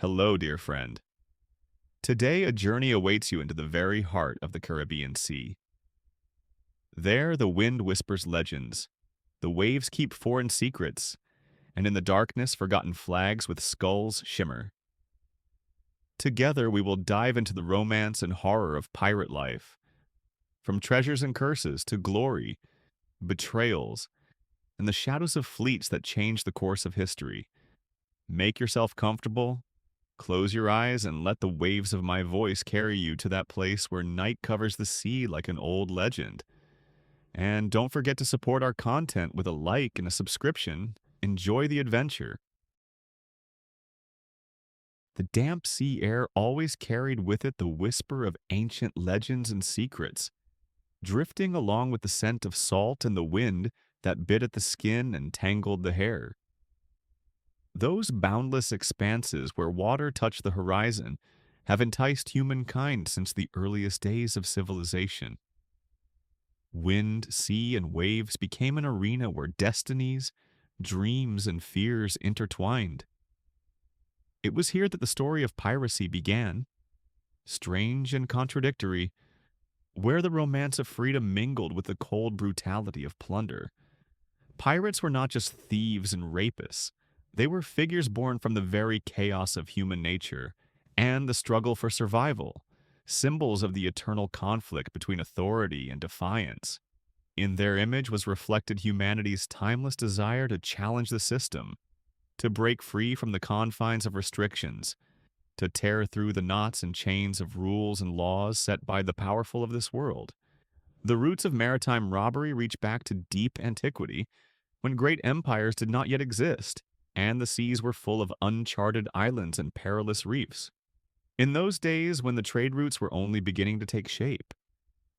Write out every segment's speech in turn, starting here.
Hello, dear friend. Today, a journey awaits you into the very heart of the Caribbean Sea. There, the wind whispers legends, the waves keep foreign secrets, and in the darkness, forgotten flags with skulls shimmer. Together, we will dive into the romance and horror of pirate life, from treasures and curses to glory, betrayals, and the shadows of fleets that change the course of history. Make yourself comfortable. Close your eyes and let the waves of my voice carry you to that place where night covers the sea like an old legend. And don't forget to support our content with a like and a subscription. Enjoy the adventure. The damp sea air always carried with it the whisper of ancient legends and secrets, drifting along with the scent of salt and the wind that bit at the skin and tangled the hair. Those boundless expanses where water touched the horizon have enticed humankind since the earliest days of civilization. Wind, sea, and waves became an arena where destinies, dreams, and fears intertwined. It was here that the story of piracy began, strange and contradictory, where the romance of freedom mingled with the cold brutality of plunder. Pirates were not just thieves and rapists. They were figures born from the very chaos of human nature and the struggle for survival, symbols of the eternal conflict between authority and defiance. In their image was reflected humanity's timeless desire to challenge the system, to break free from the confines of restrictions, to tear through the knots and chains of rules and laws set by the powerful of this world. The roots of maritime robbery reach back to deep antiquity, when great empires did not yet exist, and the seas were full of uncharted islands and perilous reefs. In those days, when the trade routes were only beginning to take shape,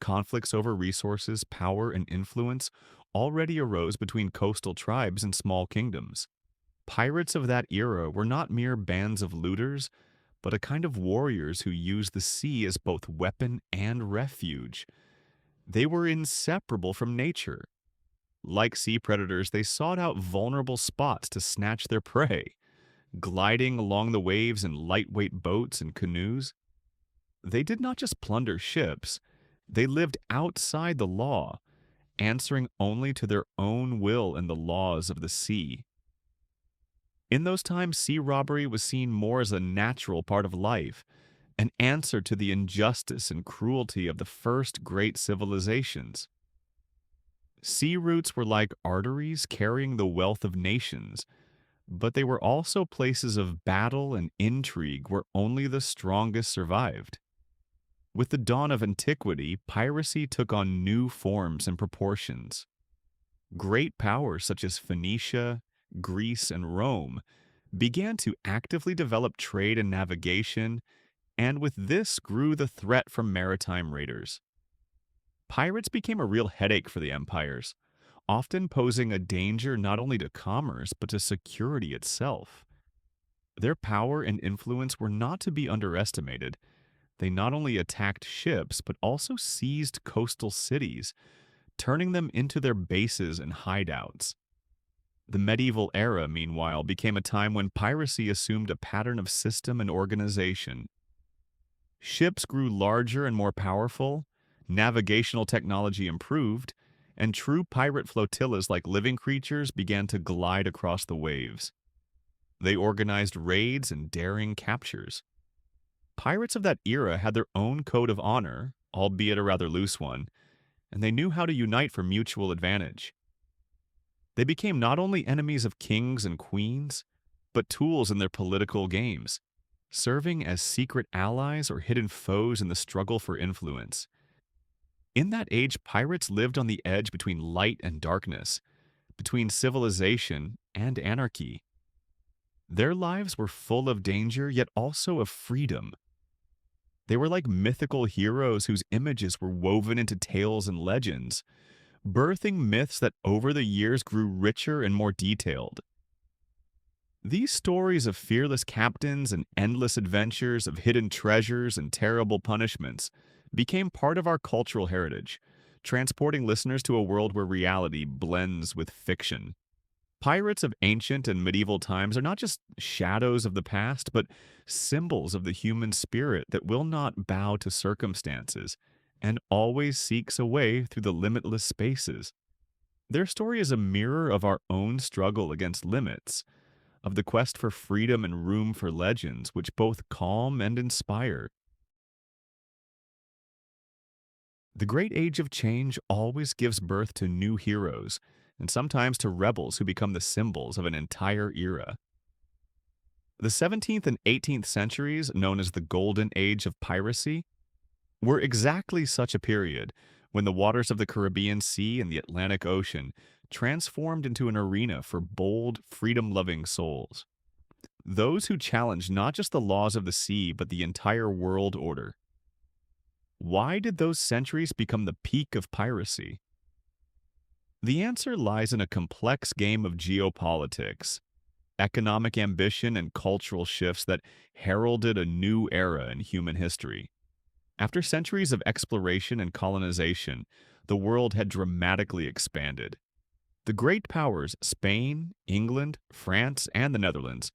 conflicts over resources, power, and influence already arose between coastal tribes and small kingdoms. Pirates of that era were not mere bands of looters, but a kind of warriors who used the sea as both weapon and refuge. They were inseparable from nature. Like sea predators, they sought out vulnerable spots to snatch their prey, gliding along the waves in lightweight boats and canoes. They did not just plunder ships, they lived outside the law, answering only to their own will and the laws of the sea. In those times, sea robbery was seen more as a natural part of life, an answer to the injustice and cruelty of the first great civilizations. Sea routes were like arteries carrying the wealth of nations, but they were also places of battle and intrigue where only the strongest survived. With the dawn of antiquity, piracy took on new forms and proportions. Great powers such as Phoenicia, Greece, and Rome began to actively develop trade and navigation, and with this grew the threat from maritime raiders. Pirates became a real headache for the empires, often posing a danger not only to commerce but to security itself. Their power and influence were not to be underestimated. They not only attacked ships but also seized coastal cities, turning them into their bases and hideouts. The medieval era, meanwhile, became a time when piracy assumed a pattern of system and organization. Ships grew larger and more powerful, navigational technology improved, and true pirate flotillas like living creatures began to glide across the waves. They organized raids and daring captures. Pirates of that era had their own code of honor, albeit a rather loose one, and they knew how to unite for mutual advantage. They became not only enemies of kings and queens, but tools in their political games, serving as secret allies or hidden foes in the struggle for influence. In that age, pirates lived on the edge between light and darkness, between civilization and anarchy. Their lives were full of danger, yet also of freedom. They were like mythical heroes whose images were woven into tales and legends, birthing myths that over the years grew richer and more detailed. These stories of fearless captains and endless adventures, of hidden treasures and terrible punishments, became part of our cultural heritage, transporting listeners to a world where reality blends with fiction. Pirates of ancient and medieval times are not just shadows of the past, but symbols of the human spirit that will not bow to circumstances and always seeks a way through the limitless spaces. Their story is a mirror of our own struggle against limits, of the quest for freedom and room for legends, which both calm and inspire. The great age of change always gives birth to new heroes, and sometimes to rebels who become the symbols of an entire era. The 17th and 18th centuries, known as the Golden Age of Piracy, were exactly such a period when the waters of the Caribbean Sea and the Atlantic Ocean transformed into an arena for bold, freedom loving souls. Those who challenged not just the laws of the sea, but the entire world order. Why did those centuries become the peak of piracy? The answer lies in a complex game of geopolitics, economic ambition, and cultural shifts that heralded a new era in human history. After centuries of exploration and colonization, the world had dramatically expanded. The great powers, Spain, England, France, and the Netherlands,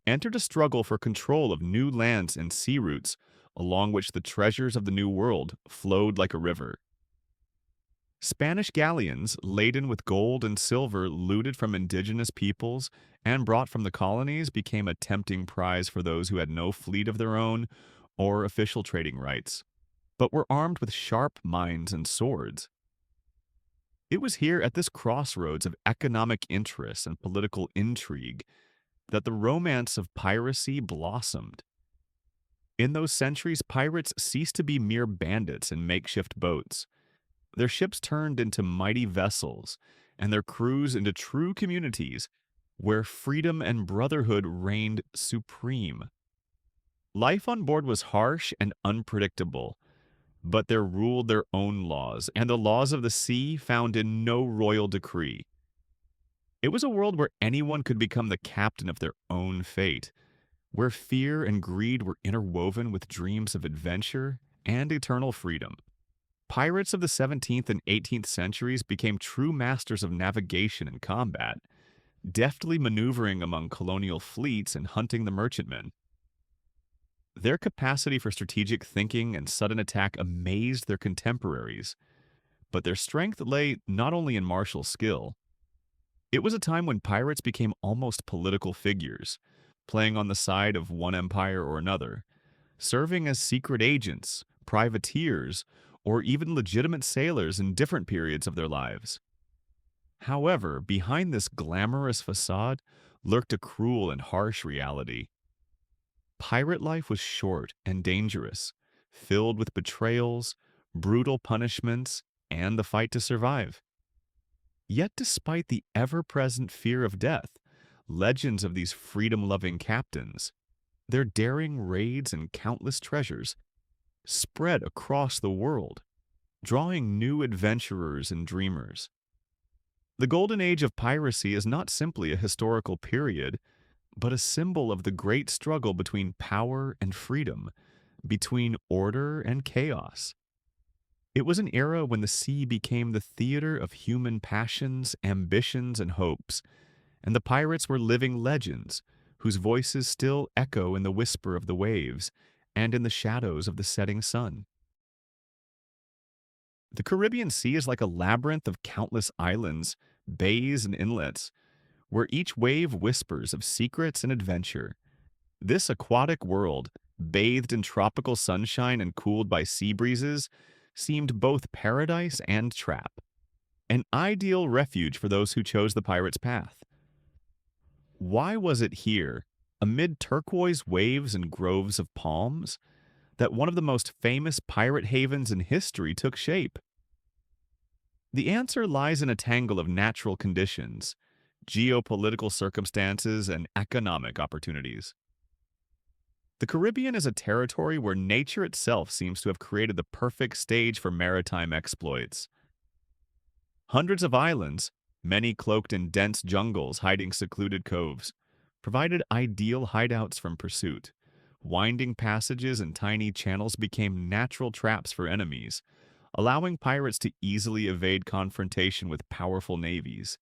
entered a struggle for control of new lands and sea routes along which the treasures of the New World flowed like a river. Spanish galleons, laden with gold and silver looted from indigenous peoples and brought from the colonies, became a tempting prize for those who had no fleet of their own or official trading rights, but were armed with sharp minds and swords. It was here at this crossroads of economic interests and political intrigue that the romance of piracy blossomed. In those centuries, pirates ceased to be mere bandits and makeshift boats. Their ships turned into mighty vessels, and their crews into true communities where freedom and brotherhood reigned supreme. Life on board was harsh and unpredictable, but there ruled their own laws, and the laws of the sea found in no royal decree. It was a world where anyone could become the captain of their own fate, where fear and greed were interwoven with dreams of adventure and eternal freedom. Pirates of the 17th and 18th centuries became true masters of navigation and combat, deftly maneuvering among colonial fleets and hunting the merchantmen. Their capacity for strategic thinking and sudden attack amazed their contemporaries, but their strength lay not only in martial skill. It was a time when pirates became almost political figures, playing on the side of one empire or another, serving as secret agents, privateers, or even legitimate sailors in different periods of their lives. However, behind this glamorous facade lurked a cruel and harsh reality. Pirate life was short and dangerous, filled with betrayals, brutal punishments, and the fight to survive. Yet despite the ever-present fear of death, legends of these freedom-loving captains, their daring raids and countless treasures, spread across the world, drawing new adventurers and dreamers. The Golden Age of Piracy is not simply a historical period, but a symbol of the great struggle between power and freedom, between order and chaos. It was an era when the sea became the theater of human passions, ambitions, and hopes, and the pirates were living legends whose voices still echo in the whisper of the waves and in the shadows of the setting sun. The Caribbean Sea is like a labyrinth of countless islands, bays, and inlets, where each wave whispers of secrets and adventure. This aquatic world, bathed in tropical sunshine and cooled by sea breezes, seemed both paradise and trap, an ideal refuge for those who chose the pirate's path. Why was it here, amid turquoise waves and groves of palms, that one of the most famous pirate havens in history took shape? The answer lies in a tangle of natural conditions, geopolitical circumstances, and economic opportunities. The Caribbean is a territory where nature itself seems to have created the perfect stage for maritime exploits. Hundreds of islands, many cloaked in dense jungles hiding secluded coves, provided ideal hideouts from pursuit. Winding passages and tiny channels became natural traps for enemies, allowing pirates to easily evade confrontation with powerful navies.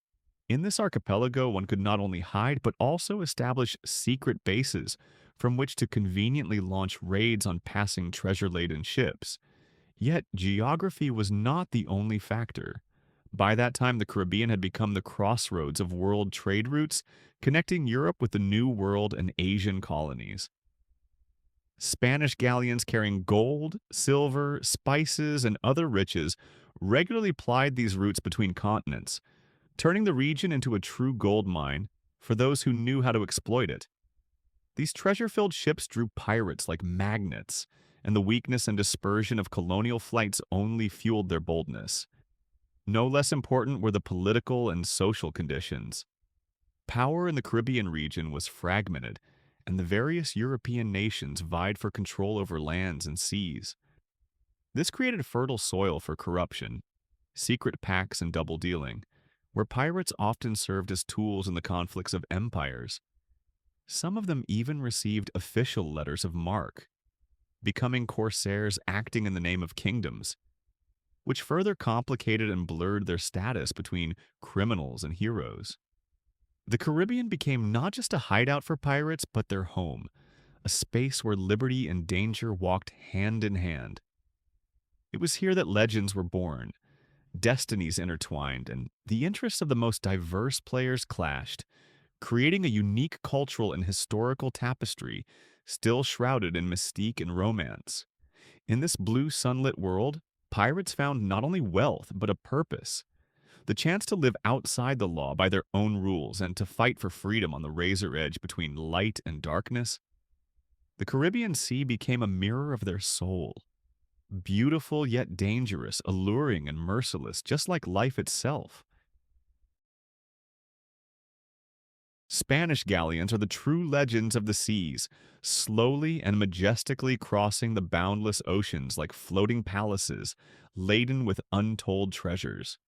In this archipelago, one could not only hide but also establish secret bases from which to conveniently launch raids on passing treasure laden ships. Yet, geography was not the only factor. By that time, the Caribbean had become the crossroads of world trade routes, connecting Europe with the New World and Asian colonies. Spanish galleons carrying gold, silver, spices, and other riches regularly plied these routes between continents, turning the region into a true gold mine for those who knew how to exploit it. These treasure-filled ships drew pirates like magnets, and the weakness and dispersion of colonial flights only fueled their boldness. No less important were the political and social conditions. Power in the Caribbean region was fragmented, and the various European nations vied for control over lands and seas. This created fertile soil for corruption, secret pacts, and double dealing, where pirates often served as tools in the conflicts of empires. Some of them even received official letters of marque, becoming corsairs acting in the name of kingdoms, which further complicated and blurred their status between criminals and heroes. The Caribbean became not just a hideout for pirates, but their home, a space where liberty and danger walked hand in hand. It was here that legends were born, destinies intertwined, and the interests of the most diverse players clashed, creating a unique cultural and historical tapestry still shrouded in mystique and romance. In this blue sunlit world, pirates found not only wealth, but a purpose. The chance to live outside the law by their own rules and to fight for freedom on the razor edge between light and darkness. The Caribbean Sea became a mirror of their soul. Beautiful yet dangerous, alluring and merciless, just like life itself. Spanish galleons are the true legends of the seas, slowly and majestically crossing the boundless oceans like floating palaces, laden with untold treasures.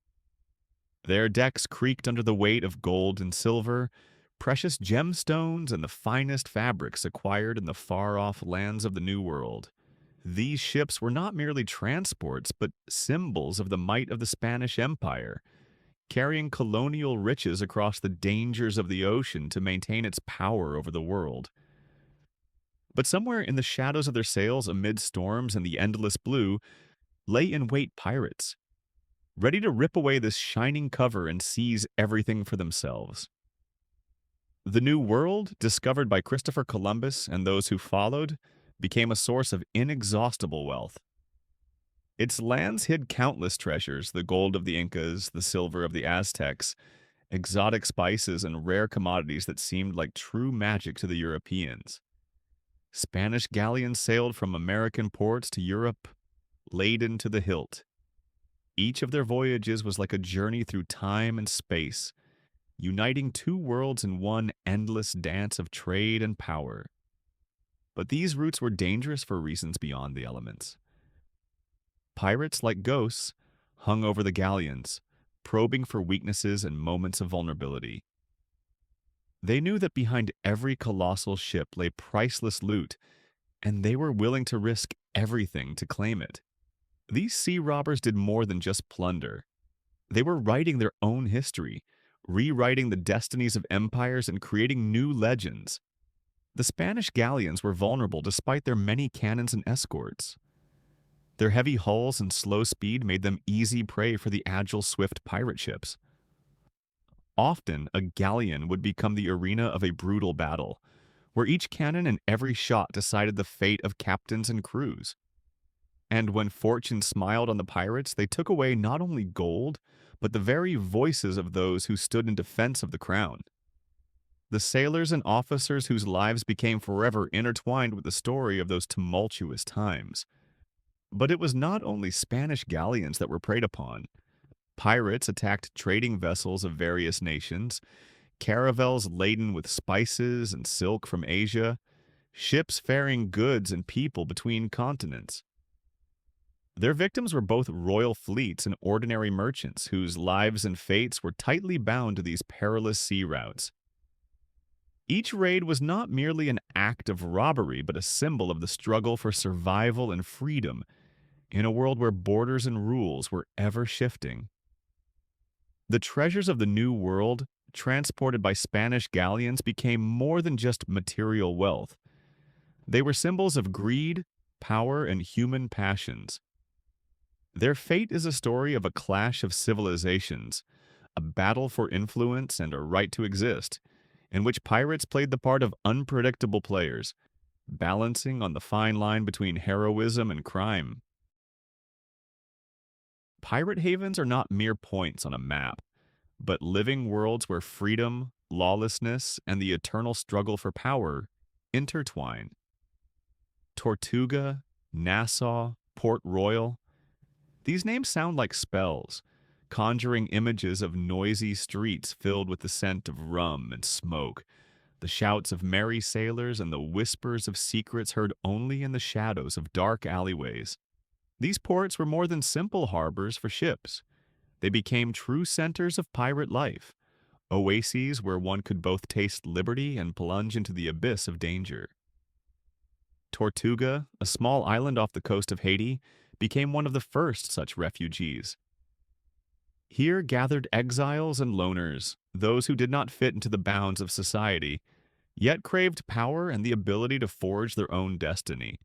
Their decks creaked under the weight of gold and silver, precious gemstones, and the finest fabrics acquired in the far-off lands of the New World. These ships were not merely transports, but symbols of the might of the Spanish Empire, carrying colonial riches across the dangers of the ocean to maintain its power over the world. But somewhere in the shadows of their sails, amid storms and the endless blue, lay in wait pirates, ready to rip away this shining cover and seize everything for themselves. The New World, discovered by Christopher Columbus and those who followed, became a source of inexhaustible wealth. Its lands hid countless treasures, the gold of the Incas, the silver of the Aztecs, exotic spices, and rare commodities that seemed like true magic to the Europeans. Spanish galleons sailed from American ports to Europe, laden to the hilt. Each of their voyages was like a journey through time and space, uniting two worlds in one endless dance of trade and power. But these routes were dangerous for reasons beyond the elements. Pirates, like ghosts, hung over the galleons, probing for weaknesses and moments of vulnerability. They knew that behind every colossal ship lay priceless loot, and they were willing to risk everything to claim it. These sea robbers did more than just plunder. They were writing their own history, rewriting the destinies of empires and creating new legends. The Spanish galleons were vulnerable despite their many cannons and escorts. Their heavy hulls and slow speed made them easy prey for the agile, swift pirate ships. Often, a galleon would become the arena of a brutal battle, where each cannon and every shot decided the fate of captains and crews. And when fortune smiled on the pirates, they took away not only gold, but the very voices of those who stood in defense of the crown. The sailors and officers whose lives became forever intertwined with the story of those tumultuous times. But it was not only Spanish galleons that were preyed upon. Pirates attacked trading vessels of various nations, caravels laden with spices and silk from Asia, ships ferrying goods and people between continents. Their victims were both royal fleets and ordinary merchants whose lives and fates were tightly bound to these perilous sea routes. Each raid was not merely an act of robbery, but a symbol of the struggle for survival and freedom in a world where borders and rules were ever shifting. The treasures of the New World transported by Spanish galleons, became more than just material wealth. They were symbols of greed, power, and human passions. Their fate is a story of a clash of civilizations, a battle for influence and a right to exist, in which pirates played the part of unpredictable players, balancing on the fine line between heroism and crime. Pirate havens are not mere points on a map, but living worlds where freedom, lawlessness, and the eternal struggle for power intertwine. Tortuga, Nassau, Port Royal. These names sound like spells, conjuring images of noisy streets filled with the scent of rum and smoke, the shouts of merry sailors, and the whispers of secrets heard only in the shadows of dark alleyways. These ports were more than simple harbors for ships. They became true centers of pirate life, oases where one could both taste liberty and plunge into the abyss of danger. Tortuga, a small island off the coast of Haiti, became one of the first such refugees. Here gathered exiles and loners, those who did not fit into the bounds of society, yet craved power and the ability to forge their own destiny.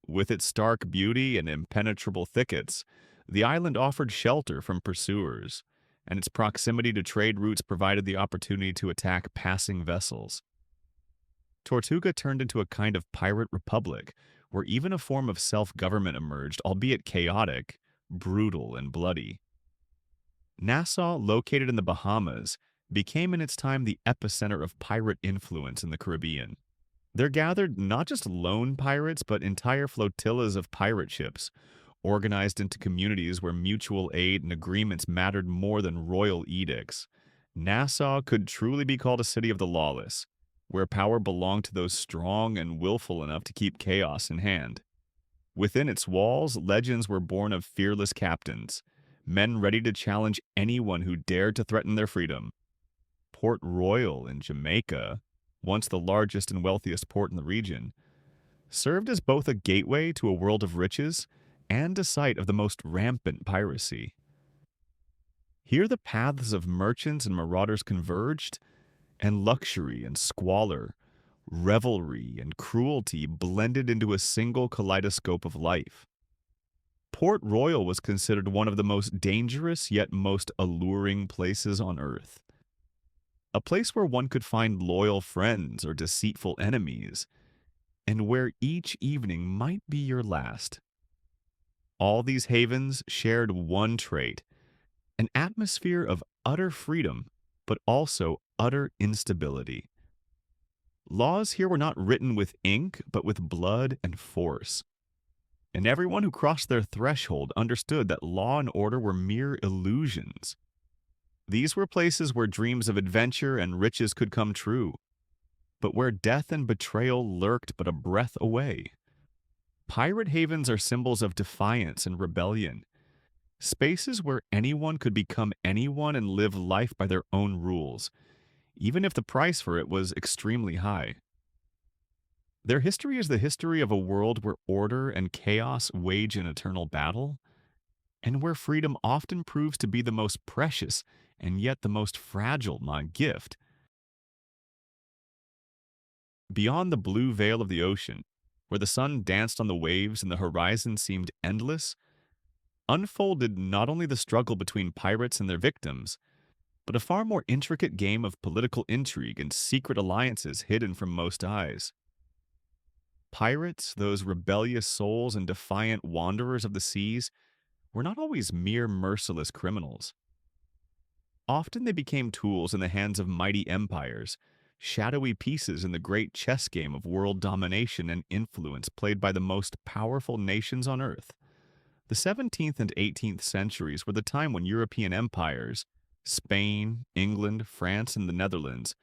With its stark beauty and impenetrable thickets, the island offered shelter from pursuers, and its proximity to trade routes provided the opportunity to attack passing vessels. Tortuga turned into a kind of pirate republic, where even a form of self-government emerged, albeit chaotic, brutal, and bloody. Nassau, located in the Bahamas, became in its time the epicenter of pirate influence in the Caribbean. There gathered not just lone pirates, but entire flotillas of pirate ships, organized into communities where mutual aid and agreements mattered more than royal edicts. Nassau could truly be called a city of the lawless, where power belonged to those strong and willful enough to keep chaos in hand. Within its walls, legends were born of fearless captains, men ready to challenge anyone who dared to threaten their freedom. Port Royal in Jamaica, once the largest and wealthiest port in the region, served as both a gateway to a world of riches and a site of the most rampant piracy. Here the paths of merchants and marauders converged, and luxury and squalor, revelry and cruelty blended into a single kaleidoscope of life. Port Royal was considered one of the most dangerous yet most alluring places on earth. A place where one could find loyal friends or deceitful enemies, and where each evening might be your last. All these havens shared one trait, an atmosphere of utter freedom, but also utter instability. Laws here were not written with ink, but with blood and force. And everyone who crossed their threshold understood that law and order were mere illusions. These were places where dreams of adventure and riches could come true, but where death and betrayal lurked but a breath away. Pirate havens are symbols of defiance and rebellion, spaces where anyone could become anyone and live life by their own rules, even if the price for it was extremely high. Their history is the history of a world where order and chaos wage an eternal battle, and where freedom often proves to be the most precious and yet the most fragile gift. Beyond the blue veil of the ocean, where the sun danced on the waves and the horizon seemed endless, unfolded not only the struggle between pirates and their victims, but a far more intricate game of political intrigue and secret alliances hidden from most eyes. Pirates, those rebellious souls and defiant wanderers of the seas, were not always mere merciless criminals. Often they became tools in the hands of mighty empires, shadowy pieces in the great chess game of world domination and influence played by the most powerful nations on earth. The 17th and 18th centuries were the time when European empires, Spain, England, France, and the Netherlands,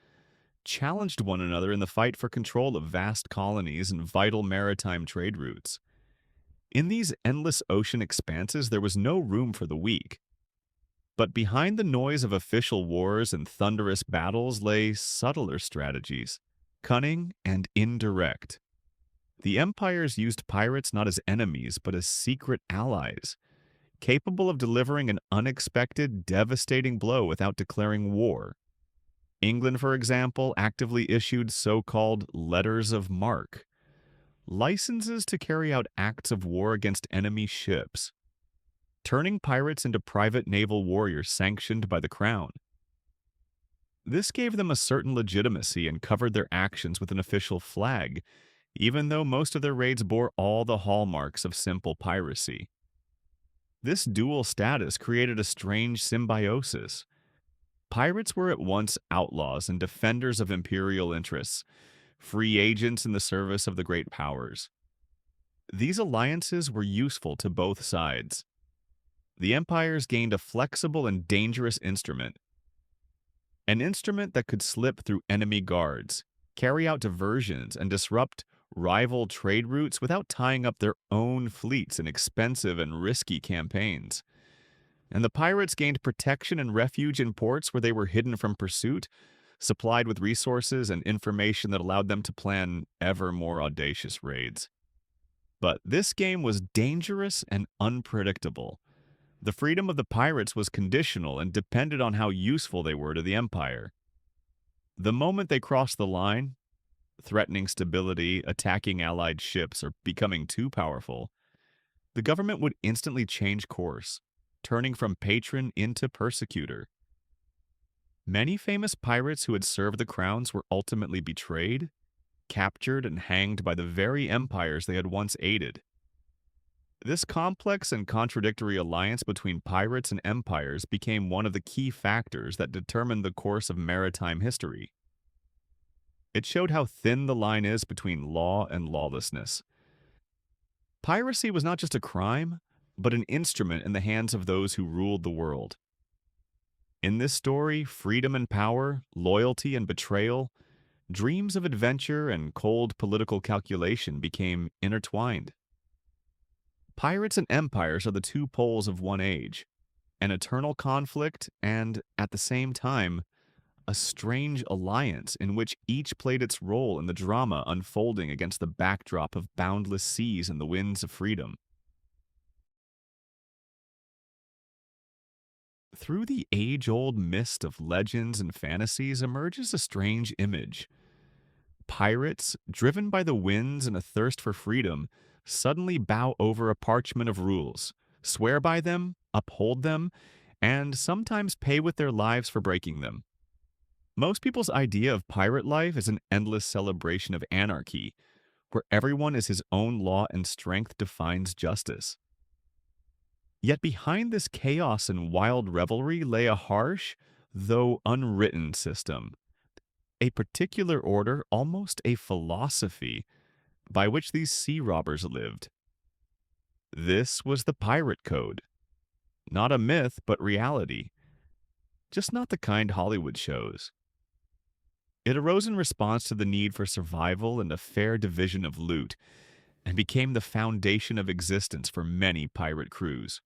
challenged one another in the fight for control of vast colonies and vital maritime trade routes. In these endless ocean expanses, there was no room for the weak. But behind the noise of official wars and thunderous battles lay subtler strategies, cunning and indirect. The empires used pirates not as enemies, but as secret allies, capable of delivering an unexpected, devastating blow without declaring war. England, for example, actively issued so-called letters of marque, licenses to carry out acts of war against enemy ships, turning pirates into private naval warriors sanctioned by the crown. This gave them a certain legitimacy and covered their actions with an official flag, even though most of their raids bore all the hallmarks of simple piracy. This dual status created a strange symbiosis. Pirates were at once outlaws and defenders of imperial interests, free agents in the service of the great powers. These alliances were useful to both sides. The empires gained a flexible and dangerous instrument, an instrument that could slip through enemy guards, carry out diversions, and disrupt rival trade routes without tying up their own fleets in expensive and risky campaigns. And the pirates gained protection and refuge in ports where they were hidden from pursuit, supplied with resources and information that allowed them to plan ever more audacious raids. But this game was dangerous and unpredictable. The freedom of the pirates was conditional and depended on how useful they were to the empire. The moment they crossed the line, threatening stability, attacking allied ships, or becoming too powerful, the government would instantly change course, turning from patron into persecutor. Many famous pirates who had served the crowns were ultimately betrayed, captured, and hanged by the very empires they had once aided. This complex and contradictory alliance between pirates and empires became one of the key factors that determined the course of maritime history. It showed how thin the line is between law and lawlessness. Piracy was not just a crime, but an instrument in the hands of those who ruled the world. In this story, freedom and power, loyalty and betrayal, dreams of adventure and cold political calculation became intertwined. Pirates and empires are the two poles of one age, an eternal conflict and, at the same time, a strange alliance in which each played its role in the drama unfolding against the backdrop of boundless seas and the winds of freedom. Through the age-old mist of legends and fantasies emerges a strange image. Pirates, driven by the winds and a thirst for freedom, suddenly bow over a parchment of rules, swear by them, uphold them, and sometimes pay with their lives for breaking them. Most people's idea of pirate life is an endless celebration of anarchy, where everyone is his own law and strength defines justice. Yet behind this chaos and wild revelry lay a harsh, though unwritten system, a particular order, almost a philosophy, by which these sea robbers lived. This was the pirate code. Not a myth, but reality. Just not the kind Hollywood shows. It arose in response to the need for survival and a fair division of loot, and became the foundation of existence for many pirate crews.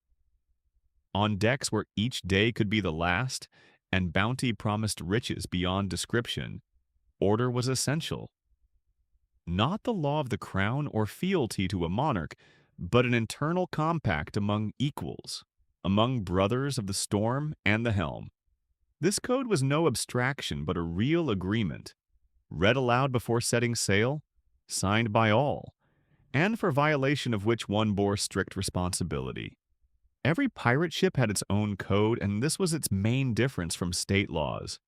On decks where each day could be the last, and bounty promised riches beyond description, order was essential. Not the law of the crown or fealty to a monarch, but an internal compact among equals, among brothers of the storm and the helm. This code was no abstraction but a real agreement, read aloud before setting sail, signed by all, and for violation of which one bore strict responsibility. Every pirate ship had its own code, and this was its main difference from state laws.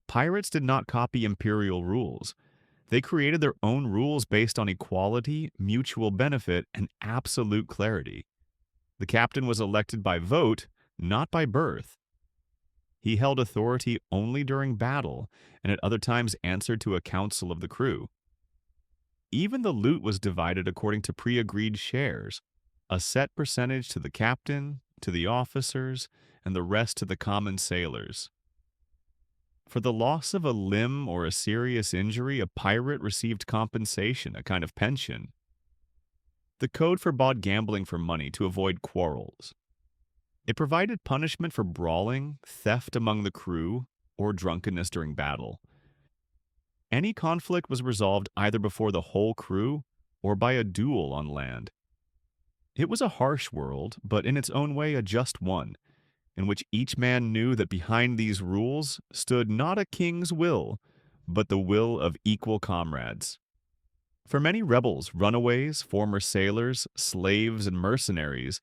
Pirates did not copy imperial rules. They created their own rules based on equality, mutual benefit, and absolute clarity. The captain was elected by vote, not by birth. He held authority only during battle, and at other times answered to a council of the crew. Even the loot was divided according to pre-agreed shares, a set percentage to the captain, to the officers, and the rest to the common sailors. For the loss of a limb or a serious injury, a pirate received compensation, a kind of pension. The code forbade gambling for money to avoid quarrels. It provided punishment for brawling, theft among the crew, or drunkenness during battle. Any conflict was resolved either before the whole crew or by a duel on land. It was a harsh world, but in its own way a just one. in which each man knew that behind these rules stood not a king's will, but the will of equal comrades. For many rebels, runaways, former sailors, slaves, and mercenaries,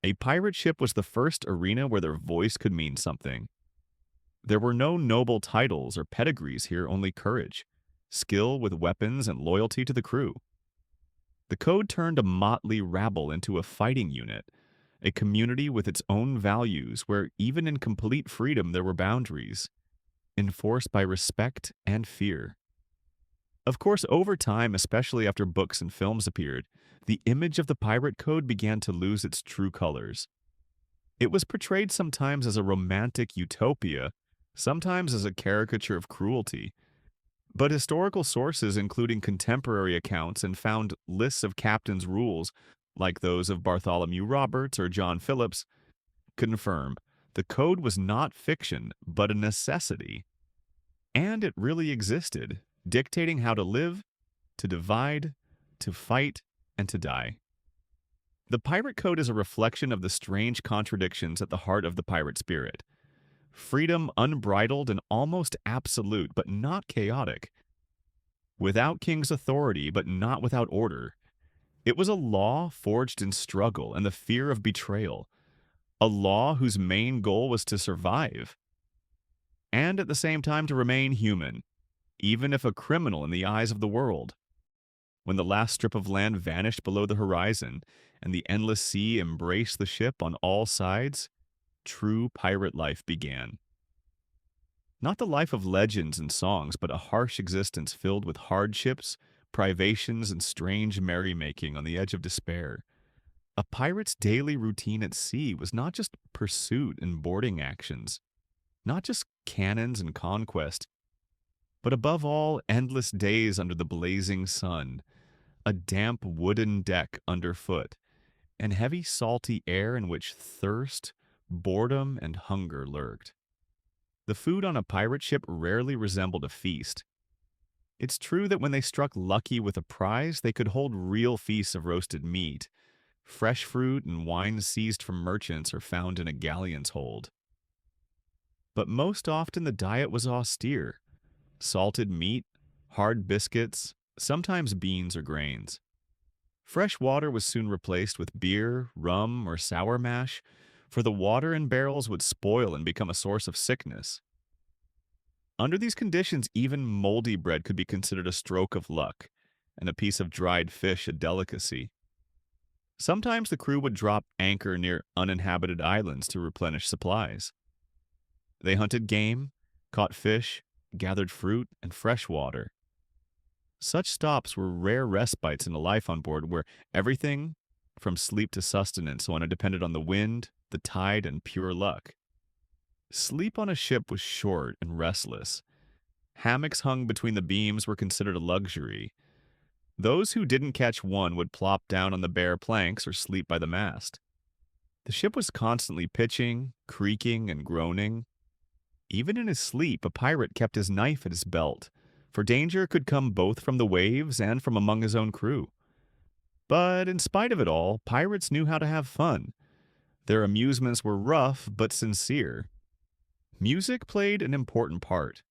a pirate ship was the first arena where their voice could mean something. There were no noble titles or pedigrees here, only courage, skill with weapons, and loyalty to the crew. The code turned a motley rabble into a fighting unit, a community with its own values where even in complete freedom there were boundaries, enforced by respect and fear. Of course, over time, especially after books and films appeared, the image of the pirate code began to lose its true colors. It was portrayed sometimes as a romantic utopia, sometimes as a caricature of cruelty. But historical sources, including contemporary accounts and found lists of captains' rules, like those of Bartholomew Roberts or John Phillips, confirm the code was not fiction, but a necessity. And it really existed, dictating how to live, to divide, to fight, and to die. The pirate code is a reflection of the strange contradictions at the heart of the pirate spirit. Freedom unbridled and almost absolute, but not chaotic. Without king's authority, but not without order. It was a law forged in struggle and the fear of betrayal. A law whose main goal was to survive. And at the same time to remain human, even if a criminal in the eyes of the world. When the last strip of land vanished below the horizon and the endless sea embraced the ship on all sides, true pirate life began. Not the life of legends and songs, but a harsh existence filled with hardships, privations, and strange merrymaking on the edge of despair. A pirate's daily routine at sea was not just pursuit and boarding actions, not just cannons and conquest, but above all, endless days under the blazing sun, a damp wooden deck underfoot, and heavy salty air in which thirst, boredom, and hunger lurked. The food on a pirate ship rarely resembled a feast. It's true that when they struck lucky with a prize, they could hold real feasts of roasted meat. Fresh fruit and wine seized from merchants are found in a galleon's hold. But most often the diet was austere. Salted meat, hard biscuits, sometimes beans or grains. Fresh water was soon replaced with beer, rum, or sour mash, for the water in barrels would spoil and become a source of sickness. Under these conditions, even moldy bread could be considered a stroke of luck, and a piece of dried fish a delicacy. Sometimes the crew would drop anchor near uninhabited islands to replenish supplies. They hunted game, caught fish, gathered fruit, and fresh water. Such stops were rare respites in a life on board where everything, from sleep to sustenance, so on, depended on the wind, the tide, and pure luck. Sleep on a ship was short and restless. Hammocks hung between the beams were considered a luxury. Those who didn't catch one would plop down on the bare planks or sleep by the mast. The ship was constantly pitching, creaking, and groaning. Even in his sleep, a pirate kept his knife at his belt, for danger could come both from the waves and from among his own crew. But in spite of it all, pirates knew how to have fun. Their amusements were rough but sincere. Music played an important part.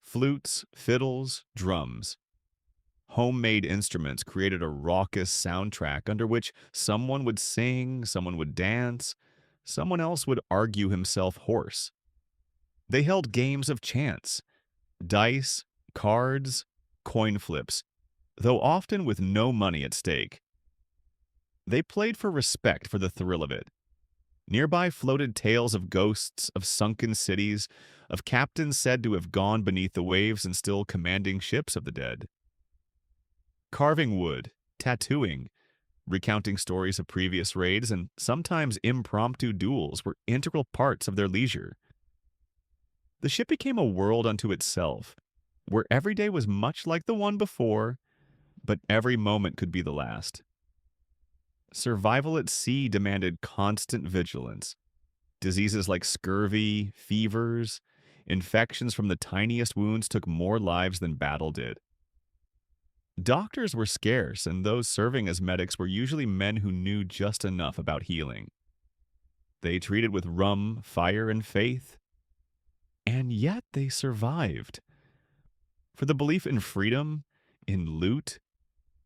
Flutes, fiddles, drums. Homemade instruments created a raucous soundtrack under which someone would sing, someone would dance, someone else would argue himself hoarse. They held games of chance, dice, cards, coin flips, though often with no money at stake. They played for respect for the thrill of it. Nearby floated tales of ghosts, of sunken cities, of captains said to have gone beneath the waves and still commanding ships of the dead. Carving wood, tattooing, recounting stories of previous raids, and sometimes impromptu duels were integral parts of their leisure. The ship became a world unto itself, where every day was much like the one before, but every moment could be the last. Survival at sea demanded constant vigilance. Diseases like scurvy, fevers, infections from the tiniest wounds took more lives than battle did. Doctors were scarce, and those serving as medics were usually men who knew just enough about healing. They treated with rum, fire, and faith, and yet they survived. For the belief in freedom, in loot,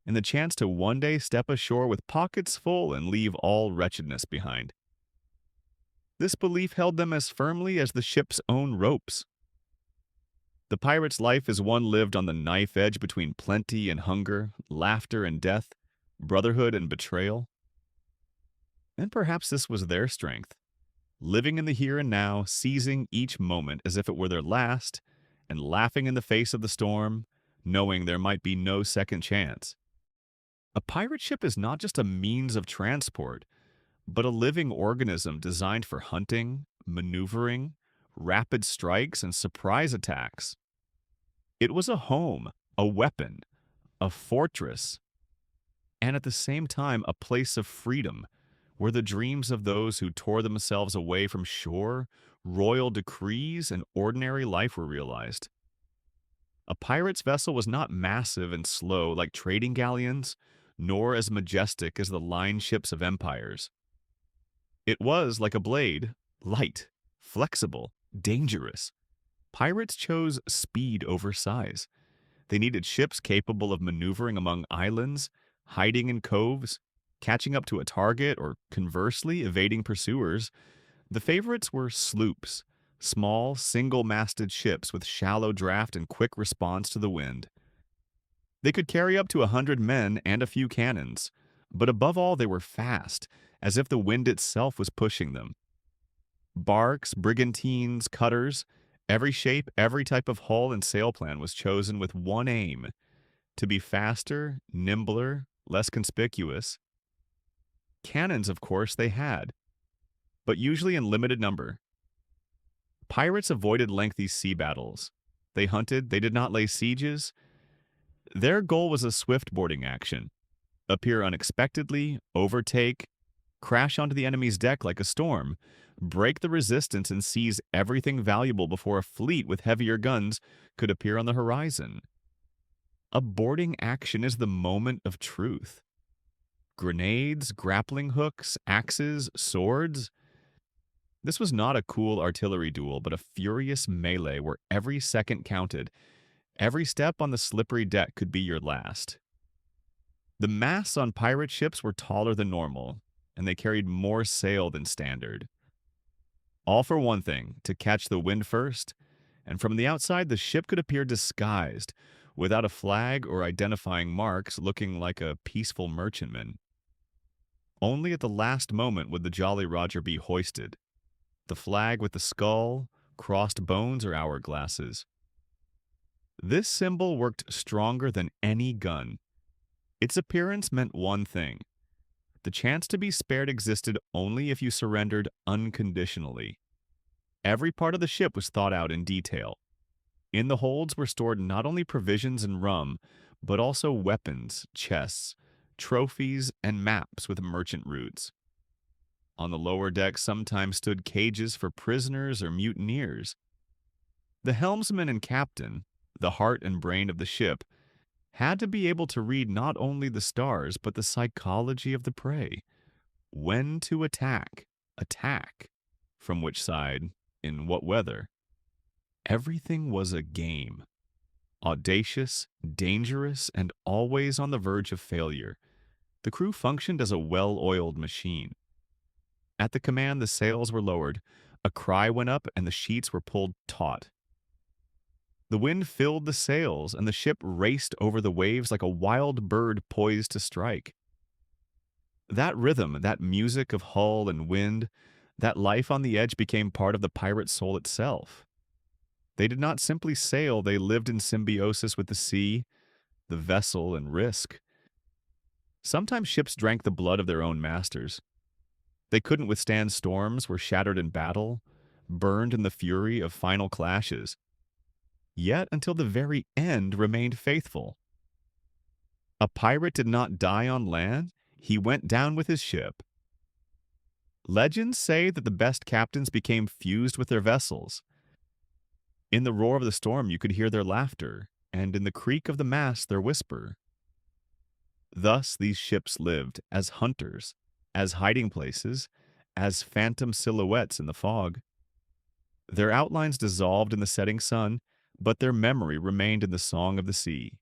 and the chance to one day step ashore with pockets full and leave all wretchedness behind. This belief held them as firmly as the ship's own ropes. The pirate's life is one lived on the knife edge between plenty and hunger, laughter and death, brotherhood and betrayal. And perhaps this was their strength, living in the here and now, seizing each moment as if it were their last, and laughing in the face of the storm, knowing there might be no second chance. A pirate ship is not just a means of transport, but a living organism designed for hunting, maneuvering, rapid strikes, and surprise attacks. It was a home, a weapon, a fortress, and at the same time a place of freedom, where the dreams of those who tore themselves away from shore, royal decrees, and ordinary life were realized. A pirate's vessel was not massive and slow like trading galleons, nor as majestic as the line ships of empires. It was, like a blade, light, flexible, dangerous. Pirates chose speed over size. They needed ships capable of maneuvering among islands, hiding in coves, catching up to a target, or conversely, evading pursuers. The favorites were sloops, small, single-masted ships with shallow draft and quick response to the wind. They could carry up to 100 men and a few cannons, but above all they were fast, as if the wind itself was pushing them. Barks, brigantines, cutters, every shape, every type of hull and sail plan was chosen with one aim: to be faster, nimbler, less conspicuous. Cannons, of course, they had, but usually in limited number. Pirates avoided lengthy sea battles. They hunted, they did not lay sieges. Their goal was a swift boarding action: appear unexpectedly, overtake, crash onto the enemy's deck like a storm, break the resistance and seize everything valuable before a fleet with heavier guns could appear on the horizon. A boarding action is the moment of truth. Grenades, grappling hooks, axes, swords. This was not a cool artillery duel, but a furious melee where every second counted. Every step on the slippery deck could be your last. The masts on pirate ships were taller than normal, and they carried more sail than standard. All for one thing: to catch the wind first, and from the outside the ship could appear disguised, without a flag or identifying marks, looking like a peaceful merchantman. Only at the last moment would the Jolly Roger be hoisted. The flag with the skull, crossed bones, or hourglasses. This symbol worked stronger than any gun. Its appearance meant one thing: the chance to be spared existed only if you surrendered unconditionally. Every part of the ship was thought out in detail. In the holds were stored not only provisions and rum, but also weapons, chests, trophies, and maps with merchant routes. On the lower deck sometimes stood cages for prisoners or mutineers. The helmsman and captain, the heart and brain of the ship, had to be able to read not only the stars, but the psychology of the prey. When to attack, from which side, in what weather. Everything was a game. Audacious, dangerous, and always on the verge of failure. The crew functioned as a well-oiled machine. At the command, the sails were lowered, a cry went up, and the sheets were pulled taut. The wind filled the sails, and the ship raced over the waves like a wild bird poised to strike. That rhythm, that music of hull and wind, that life on the edge became part of the pirate's soul itself. They did not simply sail, they lived in symbiosis with the sea, the vessel, and risk. Sometimes ships drank the blood of their own masters. They couldn't withstand storms, were shattered in battle, burned in the fury of final clashes, yet until the very end remained faithful. A pirate did not die on land, he went down with his ship. Legends say that the best captains became fused with their vessels. In the roar of the storm you could hear their laughter, and in the creak of the mast their whisper. Thus these ships lived, as hunters, as hiding places, as phantom silhouettes in the fog. Their outlines dissolved in the setting sun, but their memory remained in the song of the sea.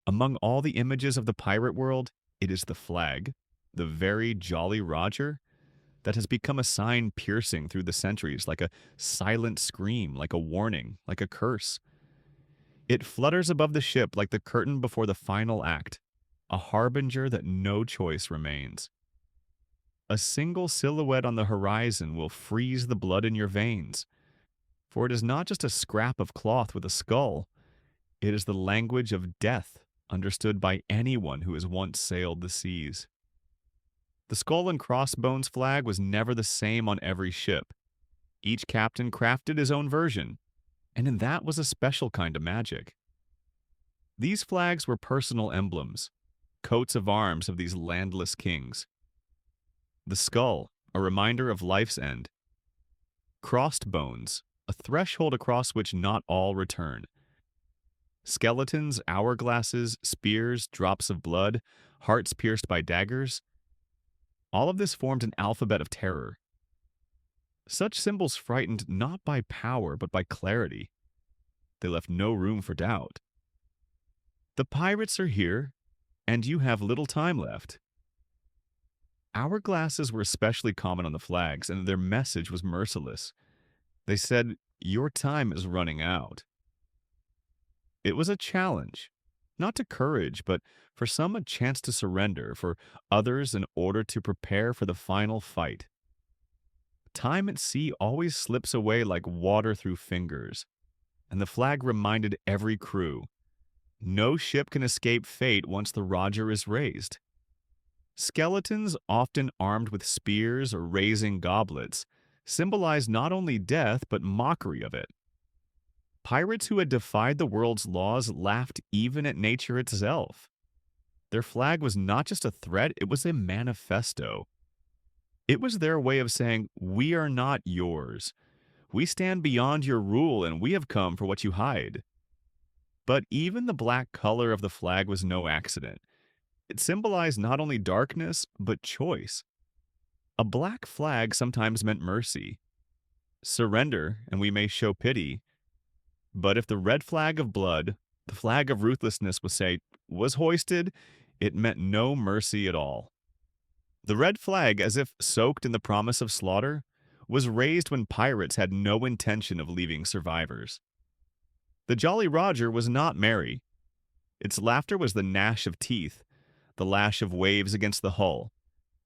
Among all the images of the pirate world, it is the flag, the very Jolly Roger, that has become a sign piercing through the centuries, like a silent scream, like a warning, like a curse. It flutters above the ship like the curtain before the final act, a harbinger that no choice remains. A single silhouette on the horizon will freeze the blood in your veins, for it is not just a scrap of cloth with a skull, it is the language of death, understood by anyone who has once sailed the seas. The skull and crossbones flag was never the same on every ship. Each captain crafted his own version, and in that was a special kind of magic. These flags were personal emblems, coats of arms of these landless kings. The skull, a reminder of life's end. Crossed bones, a threshold across which not all return. Skeletons, hourglasses, spears, drops of blood, hearts pierced by daggers. All of this formed an alphabet of terror. Such symbols frightened not by power but by clarity. They left no room for doubt. The pirates are here, and you have little time left. Hourglasses were especially common on the flags, and their message was merciless. They said, "Your time is running out." It was a challenge, not to courage, but for some a chance to surrender, for others an order to prepare for the final fight. Time at sea always slips away like water through fingers, and the flag reminded every crew, no ship can escape fate once the Roger is raised. Skeletons, often armed with spears or raising goblets, symbolized not only death but mockery of it. Pirates who had defied the world's laws laughed even at nature itself. Their flag was not just a threat, it was a manifesto. It was their way of saying, "We are not yours. We stand beyond your rule and we have come for what you hide." But even the black color of the flag was no accident. It symbolized not only darkness, but choice. A black flag sometimes meant mercy. Surrender, and we may show pity. But if the red flag of blood, the flag of ruthlessness was hoisted, it meant no mercy at all. The red flag, as if soaked in the promise of slaughter, was raised when pirates had no intention of leaving survivors. The Jolly Roger was not merry. Its laughter was the gnash of teeth, the lash of waves against the hull,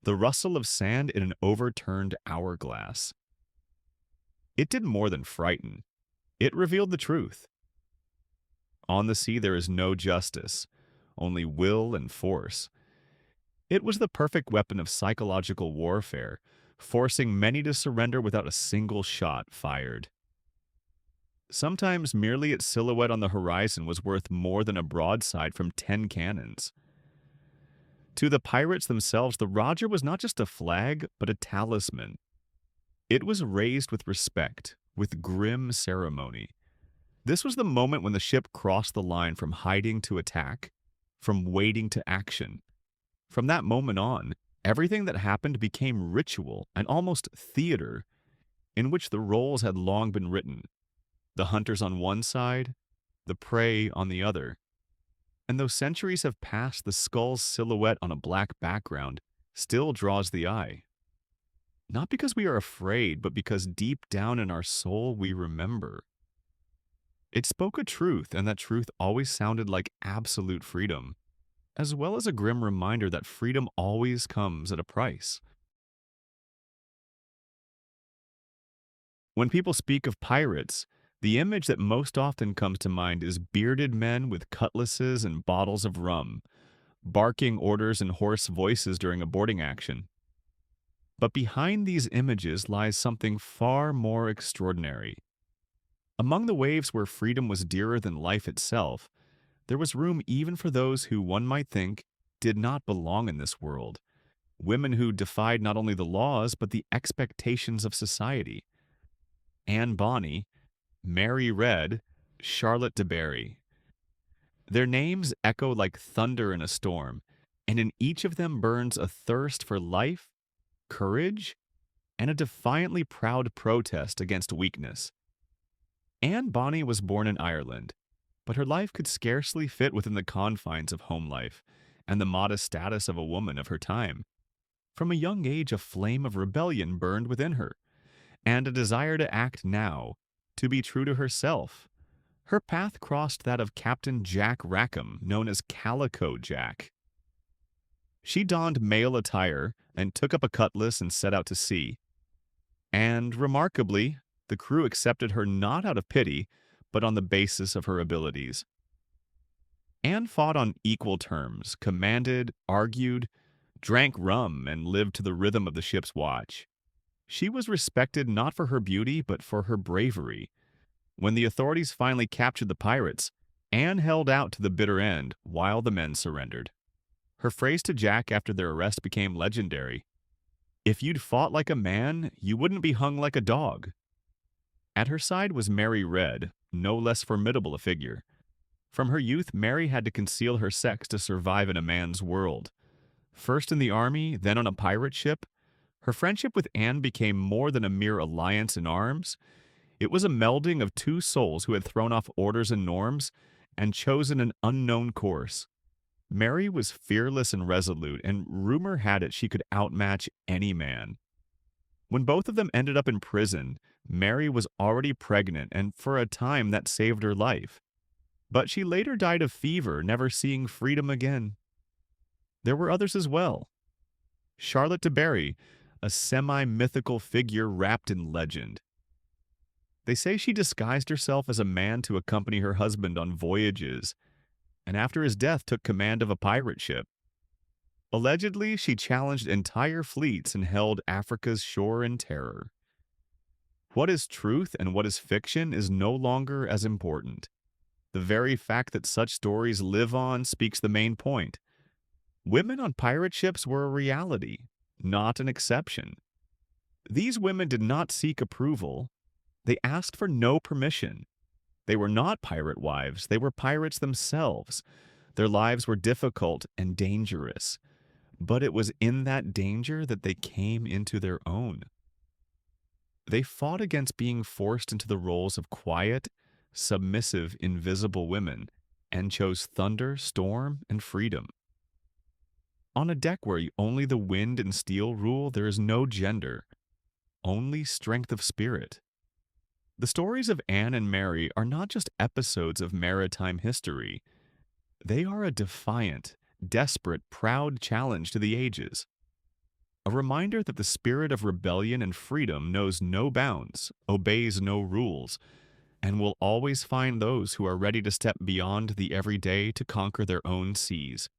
the rustle of sand in an overturned hourglass. It did more than frighten. It revealed the truth. On the sea there is no justice, only will and force. It was the perfect weapon of psychological warfare, forcing many to surrender without a single shot fired. Sometimes merely its silhouette on the horizon was worth more than a broadside from 10 cannons. To the pirates themselves, the Roger was not just a flag, but a talisman. It was raised with respect, with grim ceremony. This was the moment when the ship crossed the line from hiding to attack, from waiting to action. From that moment on, everything that happened became ritual and almost theater, in which the roles had long been written. The hunters on one side, the prey on the other. And though centuries have passed, the skull's silhouette on a black background still draws the eye. Not because we are afraid, but because deep down in our soul we remember. It spoke a truth, and that truth always sounded like absolute freedom, as well as a grim reminder that freedom always comes at a price. When people speak of pirates, the image that most often comes to mind is bearded men with cutlasses and bottles of rum, barking orders in hoarse voices during a boarding action. But behind these images lies something far more extraordinary. Among the waves where freedom was dearer than life itself, there was room even for those who, one might think, did not belong in this world. Women who defied not only the laws, but the expectations of society. Anne Bonny, Mary Red, Charlotte de Barry. Their names echo like thunder in a storm, and in each of them burns a thirst for life, courage, and a defiantly proud protest against weakness. Anne Bonny was born in Ireland, but her life could scarcely fit within the confines of home life and the modest status of a woman of her time. From a young age, a flame of rebellion burned within her, and a desire to act now, to be true to herself. Her path crossed that of Captain Jack Rackham, known as Calico Jack. She donned male attire and took up a cutlass and set out to sea. And, remarkably, the crew accepted her not out of pity, but on the basis of her abilities. Anne fought on equal terms, commanded, argued, drank rum, and lived to the rhythm of the ship's watch. She was respected not for her beauty, but for her bravery. When the authorities finally captured the pirates, Anne held out to the bitter end while the men surrendered. Her phrase to Jack after their arrest became legendary. "If you'd fought like a man, you wouldn't be hung like a dog." At her side was Mary Red, no less formidable a figure. From her youth, Mary had to conceal her sex to survive in a man's world. First in the army, then on a pirate ship, her friendship with Anne became more than a mere alliance in arms. It was a melding of two souls who had thrown off orders and norms and chosen an unknown course. Mary was fearless and resolute, and rumor had it she could outmatch any man. When both of them ended up in prison, Mary was already pregnant, and for a time that saved her life. But she later died of fever, never seeing freedom again. There were others as well. Charlotte de Barry, a semi-mythical figure wrapped in legend. They say she disguised herself as a man to accompany her husband on voyages, and after his death took command of a pirate ship. Allegedly, she challenged entire fleets and held Africa's shore in terror. What is truth and what is fiction is no longer as important. The very fact that such stories live on speaks the main point. Women on pirate ships were a reality, not an exception. These women did not seek approval. They asked for no permission. They were not pirate wives, they were pirates themselves. Their lives were difficult and dangerous, but it was in that danger that they came into their own. They fought against being forced into the roles of quiet, submissive, invisible women, and chose thunder, storm, and freedom. On a deck where only the wind and steel rule, there is no gender, only strength of spirit. The stories of Anne and Mary are not just episodes of maritime history. They are a defiant, desperate, proud challenge to the ages. A reminder that the spirit of rebellion and freedom knows no bounds, obeys no rules, and will always find those who are ready to step beyond the everyday to conquer their own seas.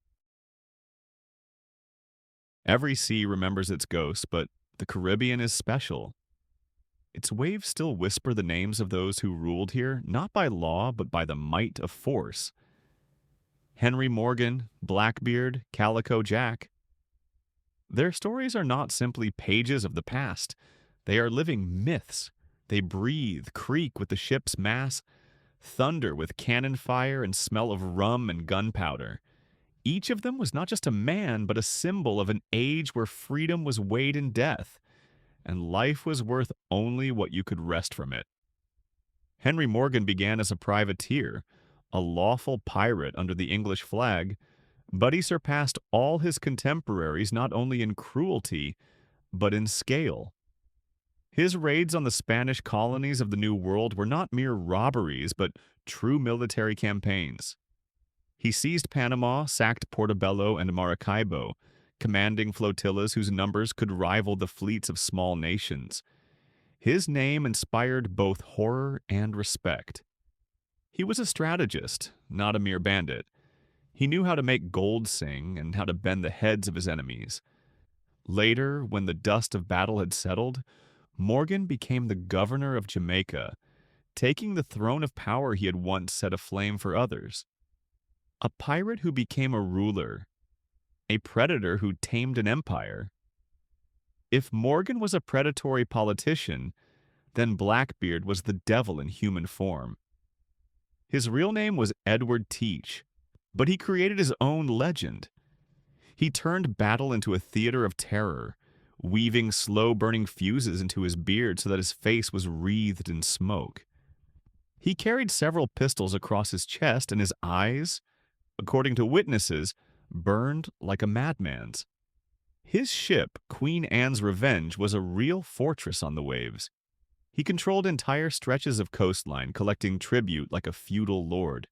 Every sea remembers its ghost, but the Caribbean is special. Its waves still whisper the names of those who ruled here, not by law, but by the might of force. Henry Morgan, Blackbeard, Calico Jack. Their stories are not simply pages of the past. They are living myths. They breathe, creak with the ship's mass, thunder with cannon fire, and smell of rum and gunpowder. Each of them was not just a man, but a symbol of an age where freedom was weighed in death, and life was worth only what you could wrest from it. Henry Morgan began as a privateer, a lawful pirate under the English flag, but he surpassed all his contemporaries not only in cruelty, but in scale. His raids on the Spanish colonies of the New World were not mere robberies, but true military campaigns. He seized Panama, sacked Portobello and Maracaibo, commanding flotillas whose numbers could rival the fleets of small nations. His name inspired both horror and respect. He was a strategist, not a mere bandit. He knew how to make gold sing and how to bend the heads of his enemies. Later, when the dust of battle had settled, Morgan became the governor of Jamaica, taking the throne of power he had once set aflame for others. A pirate who became a ruler, a predator who tamed an empire. If Morgan was a predatory politician, then Blackbeard was the devil in human form. His real name was Edward Teach, but he created his own legend. He turned battle into a theater of terror, weaving slow-burning fuses into his beard so that his face was wreathed in smoke. He carried several pistols across his chest, and his eyes, according to witnesses, burned like a madman's. His ship, Queen Anne's Revenge, was a real fortress on the waves. He controlled entire stretches of coastline, collecting tribute like a feudal lord.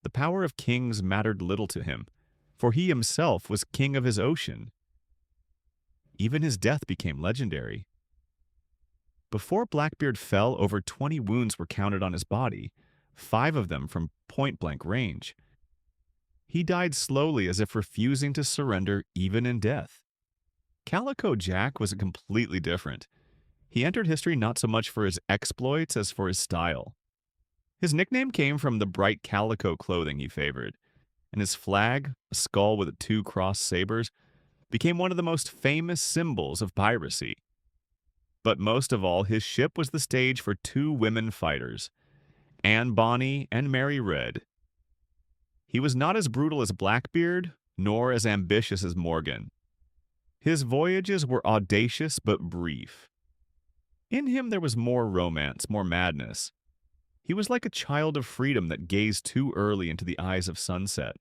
The power of kings mattered little to him, for he himself was king of his ocean. Even his death became legendary. Before Blackbeard fell, over 20 wounds were counted on his body, 5 of them from point-blank range. He died slowly, as if refusing to surrender even in death. Calico Jack was completely different. He entered history not so much for his exploits as for his style. His nickname came from the bright calico clothing he favored, and his flag, a skull with 2 crossed sabers, became one of the most famous symbols of piracy. But most of all, his ship was the stage for 2 women fighters, Anne Bonny and Mary Red. He was not as brutal as Blackbeard, nor as ambitious as Morgan. His voyages were audacious but brief. In him there was more romance, more madness. He was like a child of freedom that gazed too early into the eyes of sunset.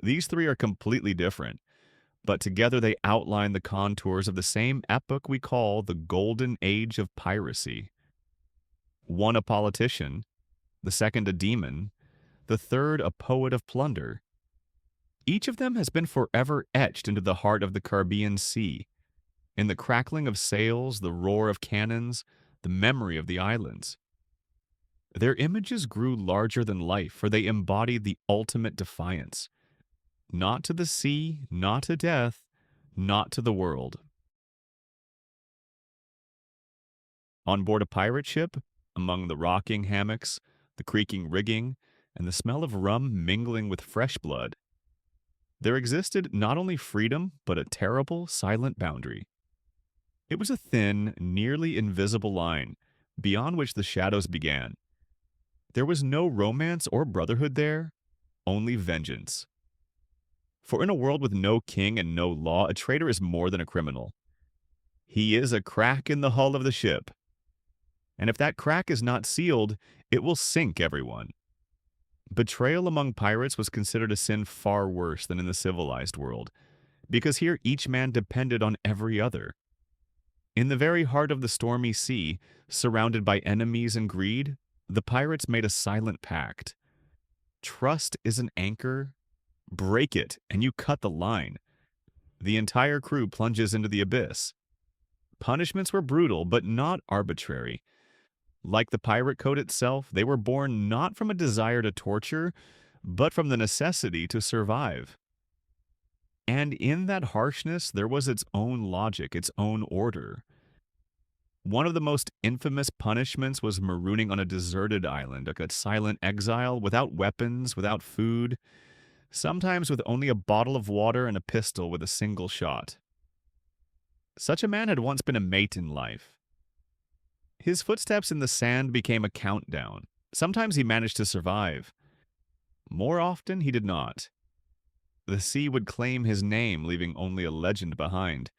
These 3 are completely different, but together they outline the contours of the same epoch we call the Golden Age of Piracy. One a politician, the second a demon, the third a poet of plunder. Each of them has been forever etched into the heart of the Caribbean Sea, in the crackling of sails, the roar of cannons, the memory of the islands. Their images grew larger than life, for they embodied the ultimate defiance. Not to the sea, not to death, not to the world. On board a pirate ship, among the rocking hammocks, the creaking rigging, and the smell of rum mingling with fresh blood, there existed not only freedom, but a terrible, silent boundary. It was a thin, nearly invisible line, beyond which the shadows began. There was no romance or brotherhood there, only vengeance. For in a world with no king and no law, a traitor is more than a criminal. He is a crack in the hull of the ship. And if that crack is not sealed, it will sink everyone. Betrayal among pirates was considered a sin far worse than in the civilized world, because here each man depended on every other. In the very heart of the stormy sea, surrounded by enemies and greed, the pirates made a silent pact. Trust is an anchor. Break it, and you cut the line. The entire crew plunges into the abyss. Punishments were brutal, but not arbitrary. Like the pirate code itself, they were born not from a desire to torture, but from the necessity to survive. And in that harshness, there was its own logic, its own order. One of the most infamous punishments was marooning on a deserted island, like a silent exile, without weapons, without food, sometimes with only a bottle of water and a pistol with a single shot. Such a man had once been a mate in life. His footsteps in the sand became a countdown. Sometimes he managed to survive. More often, he did not. The sea would claim his name, leaving only a legend behind.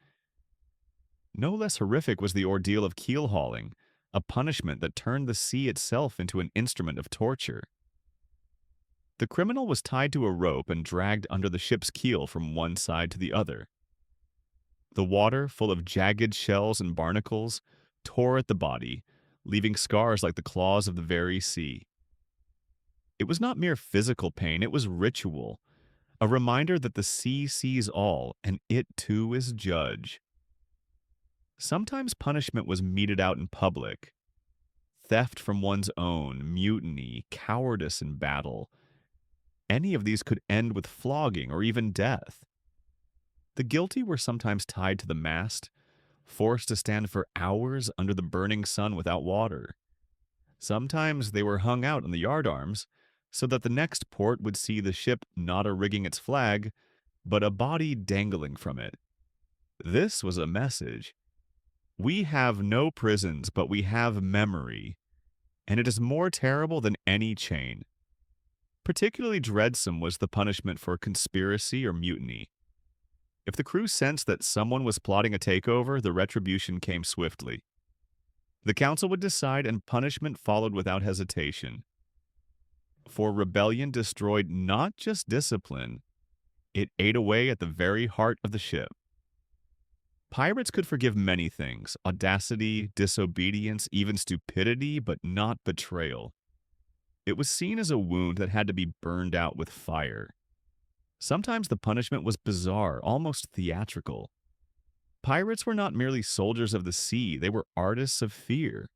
No less horrific was the ordeal of keel hauling, a punishment that turned the sea itself into an instrument of torture. The criminal was tied to a rope and dragged under the ship's keel from one side to the other. The water, full of jagged shells and barnacles, tore at the body, leaving scars like the claws of the very sea. It was not mere physical pain, it was ritual, a reminder that the sea sees all, and it too is judge. Sometimes punishment was meted out in public. Theft from one's own, mutiny, cowardice in battle. Any of these could end with flogging or even death. The guilty were sometimes tied to the mast, forced to stand for hours under the burning sun without water. Sometimes they were hung out on the yardarms, so that the next port would see the ship not a-rigging its flag, but a body dangling from it. This was a message. We have no prisons, but we have memory, and it is more terrible than any chain. Particularly dreadsome was the punishment for conspiracy or mutiny. If the crew sensed that someone was plotting a takeover, the retribution came swiftly. The council would decide, and punishment followed without hesitation. For rebellion destroyed not just discipline, it ate away at the very heart of the ship. Pirates could forgive many things: audacity, disobedience, even stupidity, but not betrayal. It was seen as a wound that had to be burned out with fire. Sometimes the punishment was bizarre, almost theatrical. Pirates were not merely soldiers of the sea, they were artists of fear.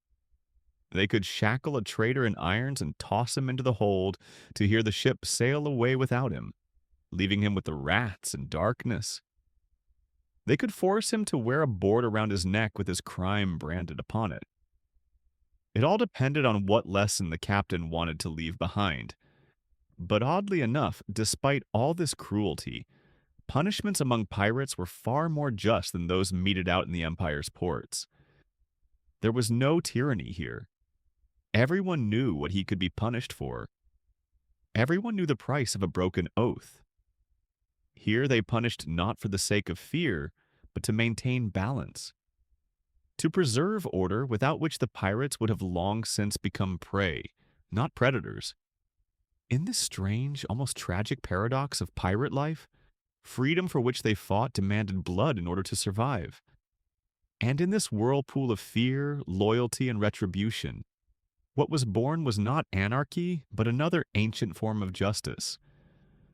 They could shackle a traitor in irons and toss him into the hold to hear the ship sail away without him, leaving him with the rats and darkness. They could force him to wear a board around his neck with his crime branded upon it. It all depended on what lesson the captain wanted to leave behind. But oddly enough, despite all this cruelty, punishments among pirates were far more just than those meted out in the Empire's ports. There was no tyranny here. Everyone knew what he could be punished for. Everyone knew the price of a broken oath. Here they punished not for the sake of fear, but to maintain balance. To preserve order, without which the pirates would have long since become prey, not predators. In this strange, almost tragic paradox of pirate life, freedom for which they fought demanded blood in order to survive. And in this whirlpool of fear, loyalty, and retribution, what was born was not anarchy, but another ancient form of justice.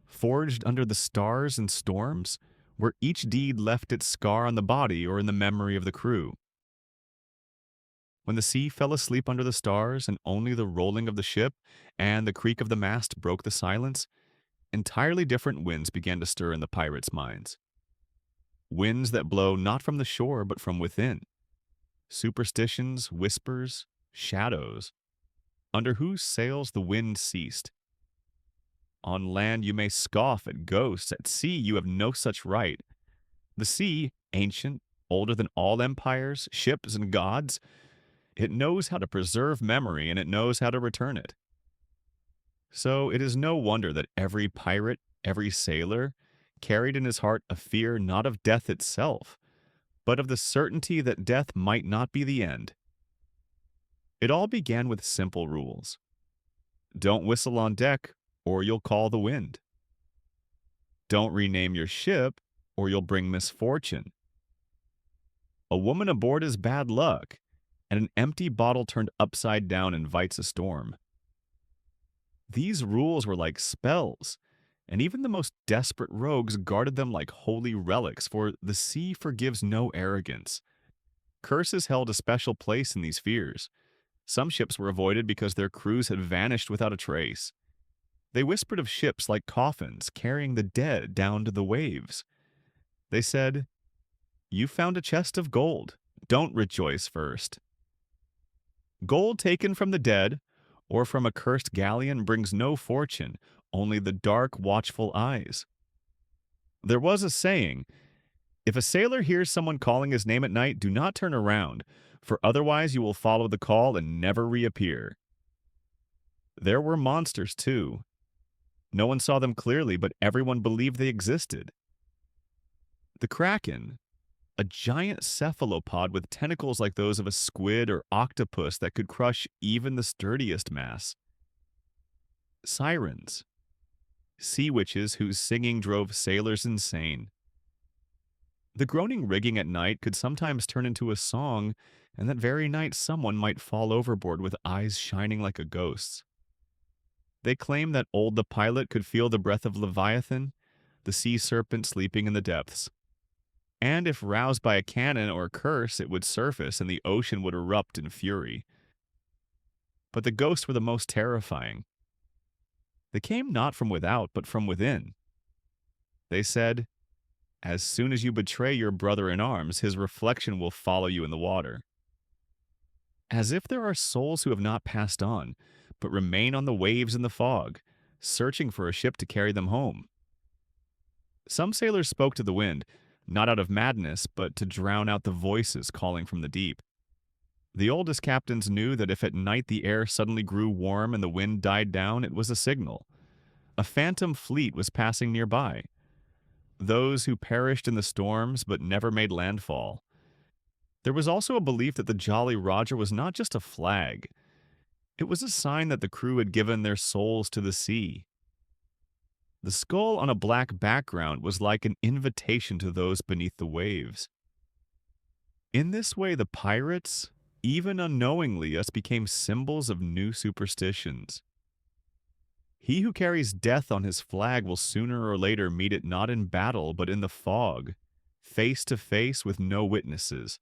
Forged under the stars and storms, where each deed left its scar on the body or in the memory of the crew. When the sea fell asleep under the stars and only the rolling of the ship and the creak of the mast broke the silence, entirely different winds began to stir in the pirates' minds. Winds that blow not from the shore but from within. Superstitions, whispers, shadows, under whose sails the wind ceased. On land you may scoff at ghosts, at sea you have no such right. The sea, ancient, older than all empires, ships, and gods, it knows how to preserve memory and it knows how to return it. So it is no wonder that every pirate, every sailor, carried in his heart a fear not of death itself, but of the certainty that death might not be the end. It all began with simple rules. Don't whistle on deck, or you'll call the wind. Don't rename your ship, or you'll bring misfortune. A woman aboard is bad luck, and an empty bottle turned upside down invites a storm. These rules were like spells, and even the most desperate rogues guarded them like holy relics, for the sea forgives no arrogance. Curses held a special place in these fears. Some ships were avoided because their crews had vanished without a trace. They whispered of ships like coffins carrying the dead down to the waves. They said, "You found a chest of gold. Don't rejoice first." Gold taken from the dead or from a cursed galleon brings no fortune, only the dark, watchful eyes. There was a saying, "If a sailor hears someone calling his name at night, do not turn around, for otherwise you will follow the call and never reappear." There were monsters, too. No one saw them clearly, but everyone believed they existed. The Kraken, a giant cephalopod with tentacles like those of a squid or octopus that could crush even the sturdiest mass. Sirens, sea witches whose singing drove sailors insane. The groaning rigging at night could sometimes turn into a song, and that very night someone might fall overboard with eyes shining like a ghost's. They claimed that Old the pilot could feel the breath of Leviathan, the sea serpent sleeping in the depths. And if roused by a cannon or a curse, it would surface and the ocean would erupt in fury. But the ghosts were the most terrifying. They came not from without, but from within. They said, "As soon as you betray your brother in arms, his reflection will follow you in the water." As if there are souls who have not passed on, but remain on the waves in the fog, searching for a ship to carry them home. Some sailors spoke to the wind, not out of madness, but to drown out the voices calling from the deep. The oldest captains knew that if at night the air suddenly grew warm and the wind died down, it was a signal. A phantom fleet was passing nearby. those who perished in the storms but never made landfall. There was also a belief that the Jolly Roger was not just a flag, it was a sign that the crew had given their souls to the sea. The skull on a black background was like an invitation to those beneath the waves. In this way, the pirates, even unknowingly, us became symbols of new superstitions. He who carries death on his flag will sooner or later meet it not in battle but in the fog, face to face with no witnesses.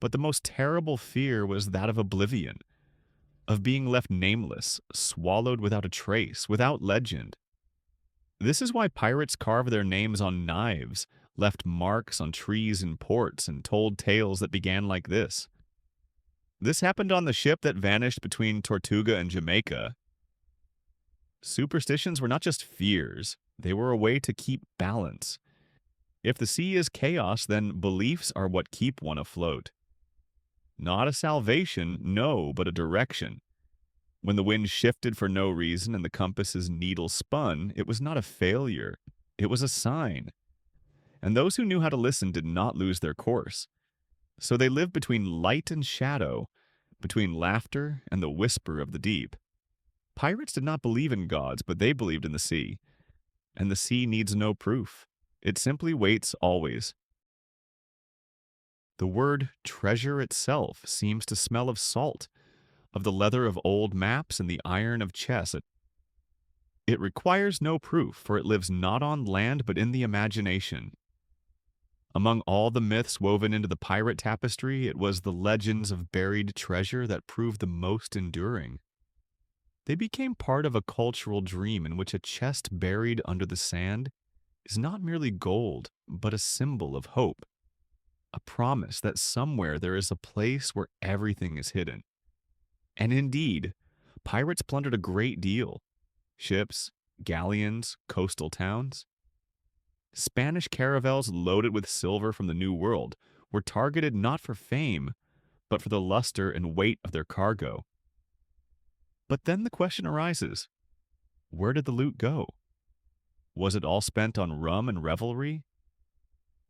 But the most terrible fear was that of oblivion, of being left nameless, swallowed without a trace, without legend. This is why pirates carve their names on knives, left marks on trees and ports, and told tales that began like this. This happened on the ship that vanished between Tortuga and Jamaica. Superstitions were not just fears, they were a way to keep balance. If the sea is chaos, then beliefs are what keep one afloat. Not a salvation, no, but a direction. When the wind shifted for no reason and the compass's needle spun, it was not a failure, it was a sign. And those who knew how to listen did not lose their course. So they lived between light and shadow, between laughter and the whisper of the deep. Pirates did not believe in gods, but they believed in the sea. And the sea needs no proof. It simply waits always. The word treasure itself seems to smell of salt, of the leather of old maps and the iron of chess. It requires no proof, for it lives not on land but in the imagination. Among all the myths woven into the pirate tapestry, it was the legends of buried treasure that proved the most enduring. They became part of a cultural dream in which a chest buried under the sand is not merely gold, but a symbol of hope, a promise that somewhere there is a place where everything is hidden. And indeed, pirates plundered a great deal. Ships, galleons, coastal towns. Spanish caravels loaded with silver from the New World were targeted not for fame, but for the luster and weight of their cargo. But then the question arises, where did the loot go? Was it all spent on rum and revelry?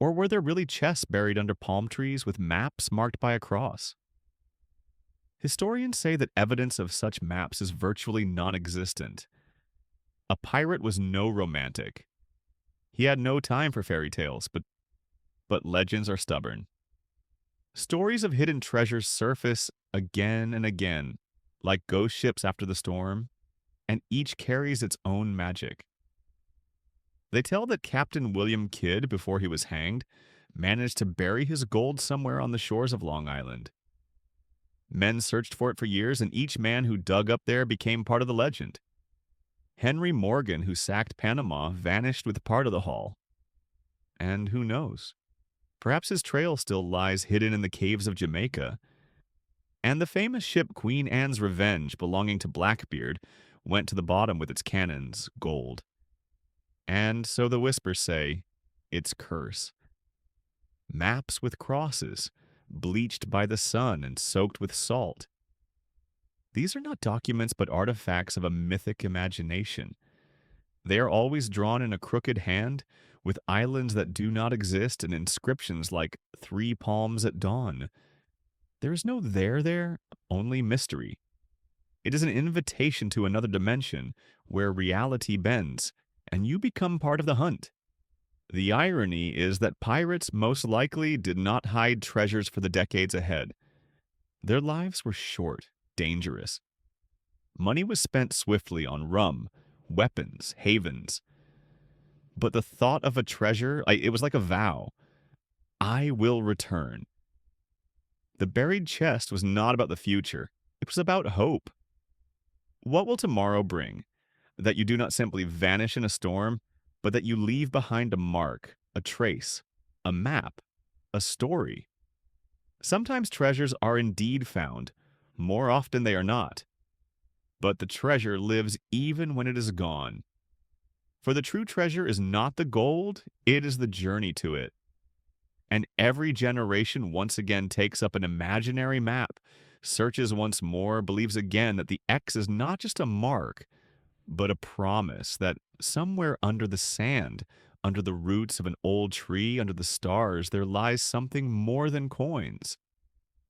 Or were there really chests buried under palm trees with maps marked by a cross? Historians say that evidence of such maps is virtually non-existent. A pirate was no romantic. He had no time for fairy tales, but legends are stubborn. Stories of hidden treasures surface again and again, like ghost ships after the storm, and each carries its own magic. They tell that Captain William Kidd, before he was hanged, managed to bury his gold somewhere on the shores of Long Island. Men searched for it for years, and each man who dug up there became part of the legend. Henry Morgan, who sacked Panama, vanished with part of the haul. And who knows? Perhaps his trail still lies hidden in the caves of Jamaica. And the famous ship Queen Anne's Revenge, belonging to Blackbeard, went to the bottom with its cannons, gold. And so the whispers say, its curse. Maps with crosses, bleached by the sun and soaked with salt. These are not documents but artifacts of a mythic imagination. They are always drawn in a crooked hand, with islands that do not exist and inscriptions like 3 palms at dawn. There is no there, only mystery. It is an invitation to another dimension where reality bends, and you become part of the hunt. The irony is that pirates most likely did not hide treasures for the decades ahead. Their lives were short, dangerous. Money was spent swiftly on rum, weapons, havens. But the thought of a treasure, it was like a vow. I will return. The buried chest was not about the future. It was about hope. What will tomorrow bring? That you do not simply vanish in a storm, but that you leave behind a mark, a trace, a map, a story. Sometimes treasures are indeed found. More often they are not. But the treasure lives even when it is gone. For the true treasure is not the gold, it is the journey to it. And every generation once again takes up an imaginary map, searches once more, believes again that the X is not just a mark, but a promise that somewhere under the sand, under the roots of an old tree under the stars, there lies something more than coins.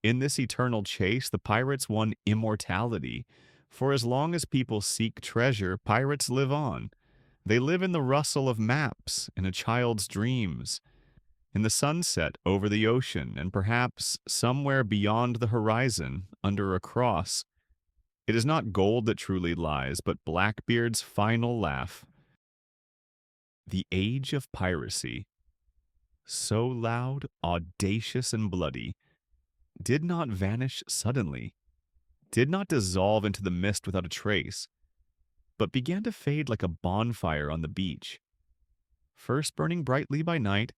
In this eternal chase, the pirates won immortality. For as long as people seek treasure, pirates live on. They live in the rustle of maps, in a child's dreams, in the sunset over the ocean, and perhaps somewhere beyond the horizon, under a cross. It is not gold that truly lies, but Blackbeard's final laugh. The age of piracy, so loud, audacious, and bloody, did not vanish suddenly, did not dissolve into the mist without a trace, but began to fade like a bonfire on the beach, first burning brightly by night,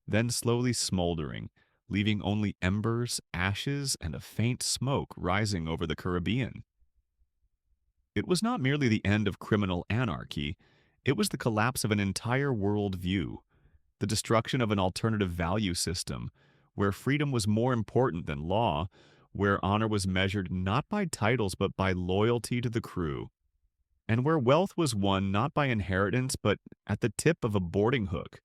then slowly smoldering, leaving only embers, ashes, and a faint smoke rising over the Caribbean. It was not merely the end of criminal anarchy, it was the collapse of an entire world view, the destruction of an alternative value system, where freedom was more important than law, where honor was measured not by titles but by loyalty to the crew, and where wealth was won not by inheritance but at the tip of a boarding hook.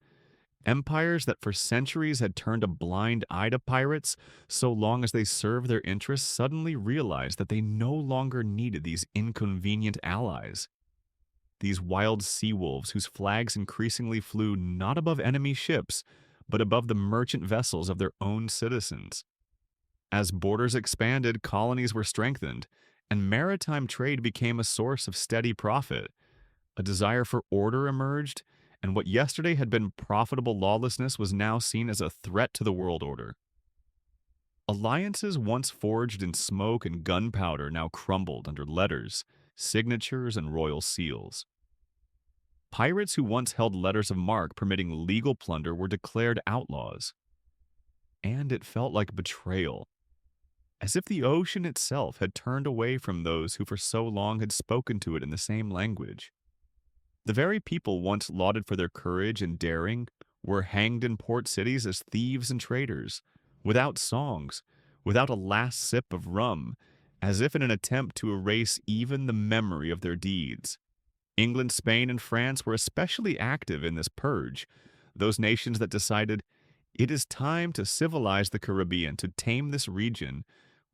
Empires that for centuries had turned a blind eye to pirates, so long as they served their interests, suddenly realized that they no longer needed these inconvenient allies. These wild sea wolves whose flags increasingly flew not above enemy ships, but above the merchant vessels of their own citizens. As borders expanded, colonies were strengthened, and maritime trade became a source of steady profit. A desire for order emerged, and what yesterday had been profitable lawlessness was now seen as a threat to the world order. Alliances once forged in smoke and gunpowder now crumbled under letters, signatures, and royal seals. Pirates who once held letters of marque permitting legal plunder were declared outlaws. And it felt like betrayal, as if the ocean itself had turned away from those who for so long had spoken to it in the same language. The very people once lauded for their courage and daring were hanged in port cities as thieves and traitors, without songs, without a last sip of rum, as if in an attempt to erase even the memory of their deeds. England, Spain, and France were especially active in this purge, those nations that decided it is time to civilize the Caribbean, to tame this region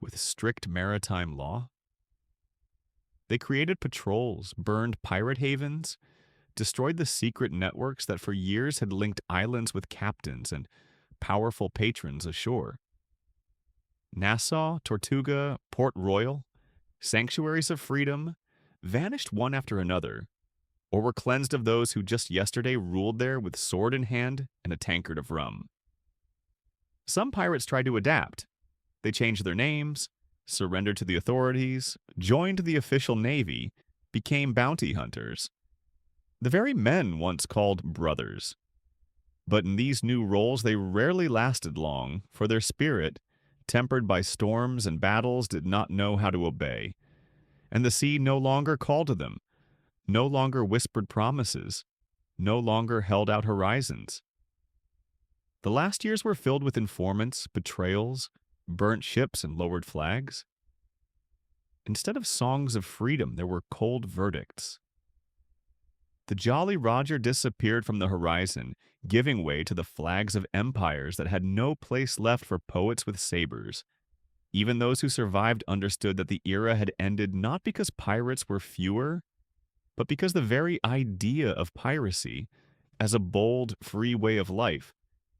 with strict maritime law. They created patrols, burned pirate havens, destroyed the secret networks that for years had linked islands with captains and powerful patrons ashore. Nassau, Tortuga, Port Royal, sanctuaries of freedom, vanished one after another, or were cleansed of those who just yesterday ruled there with sword in hand and a tankard of rum. Some pirates tried to adapt. They changed their names, surrendered to the authorities, joined the official navy, became bounty hunters. The very men once called brothers. But in these new roles they rarely lasted long, for their spirit, tempered by storms and battles, did not know how to obey. And the sea no longer called to them, no longer whispered promises, no longer held out horizons. The last years were filled with informants, betrayals, burnt ships, and lowered flags. Instead of songs of freedom, there were cold verdicts. The Jolly Roger disappeared from the horizon, giving way to the flags of empires that had no place left for poets with sabers. Even those who survived understood that the era had ended not because pirates were fewer, but because the very idea of piracy, as a bold, free way of life,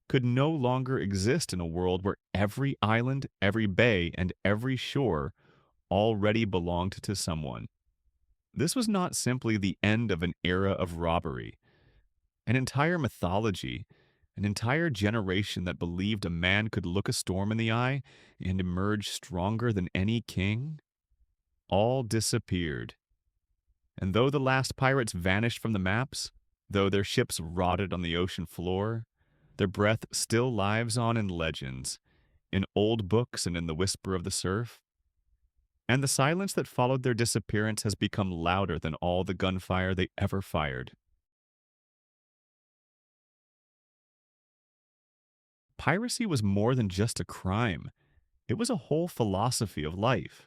could no longer exist in a world where every island, every bay, and every shore already belonged to someone. This was not simply the end of an era of robbery. An entire mythology, an entire generation that believed a man could look a storm in the eye and emerge stronger than any king, all disappeared. And though the last pirates vanished from the maps, though their ships rotted on the ocean floor, their breath still lives on in legends, in old books and in the whisper of the surf. And the silence that followed their disappearance has become louder than all the gunfire they ever fired. Piracy was more than just a crime. It was a whole philosophy of life.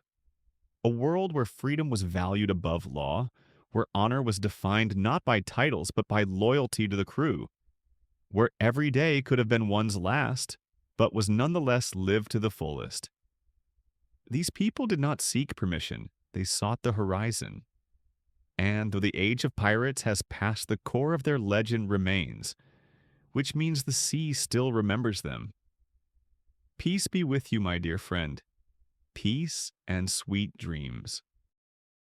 A world where freedom was valued above law, where honor was defined not by titles but by loyalty to the crew. where every day could have been one's last, but was nonetheless lived to the fullest. These people did not seek permission, they sought the horizon. And though the age of pirates has passed, the core of their legend remains, which means the sea still remembers them. Peace be with you, my dear friend. Peace and sweet dreams.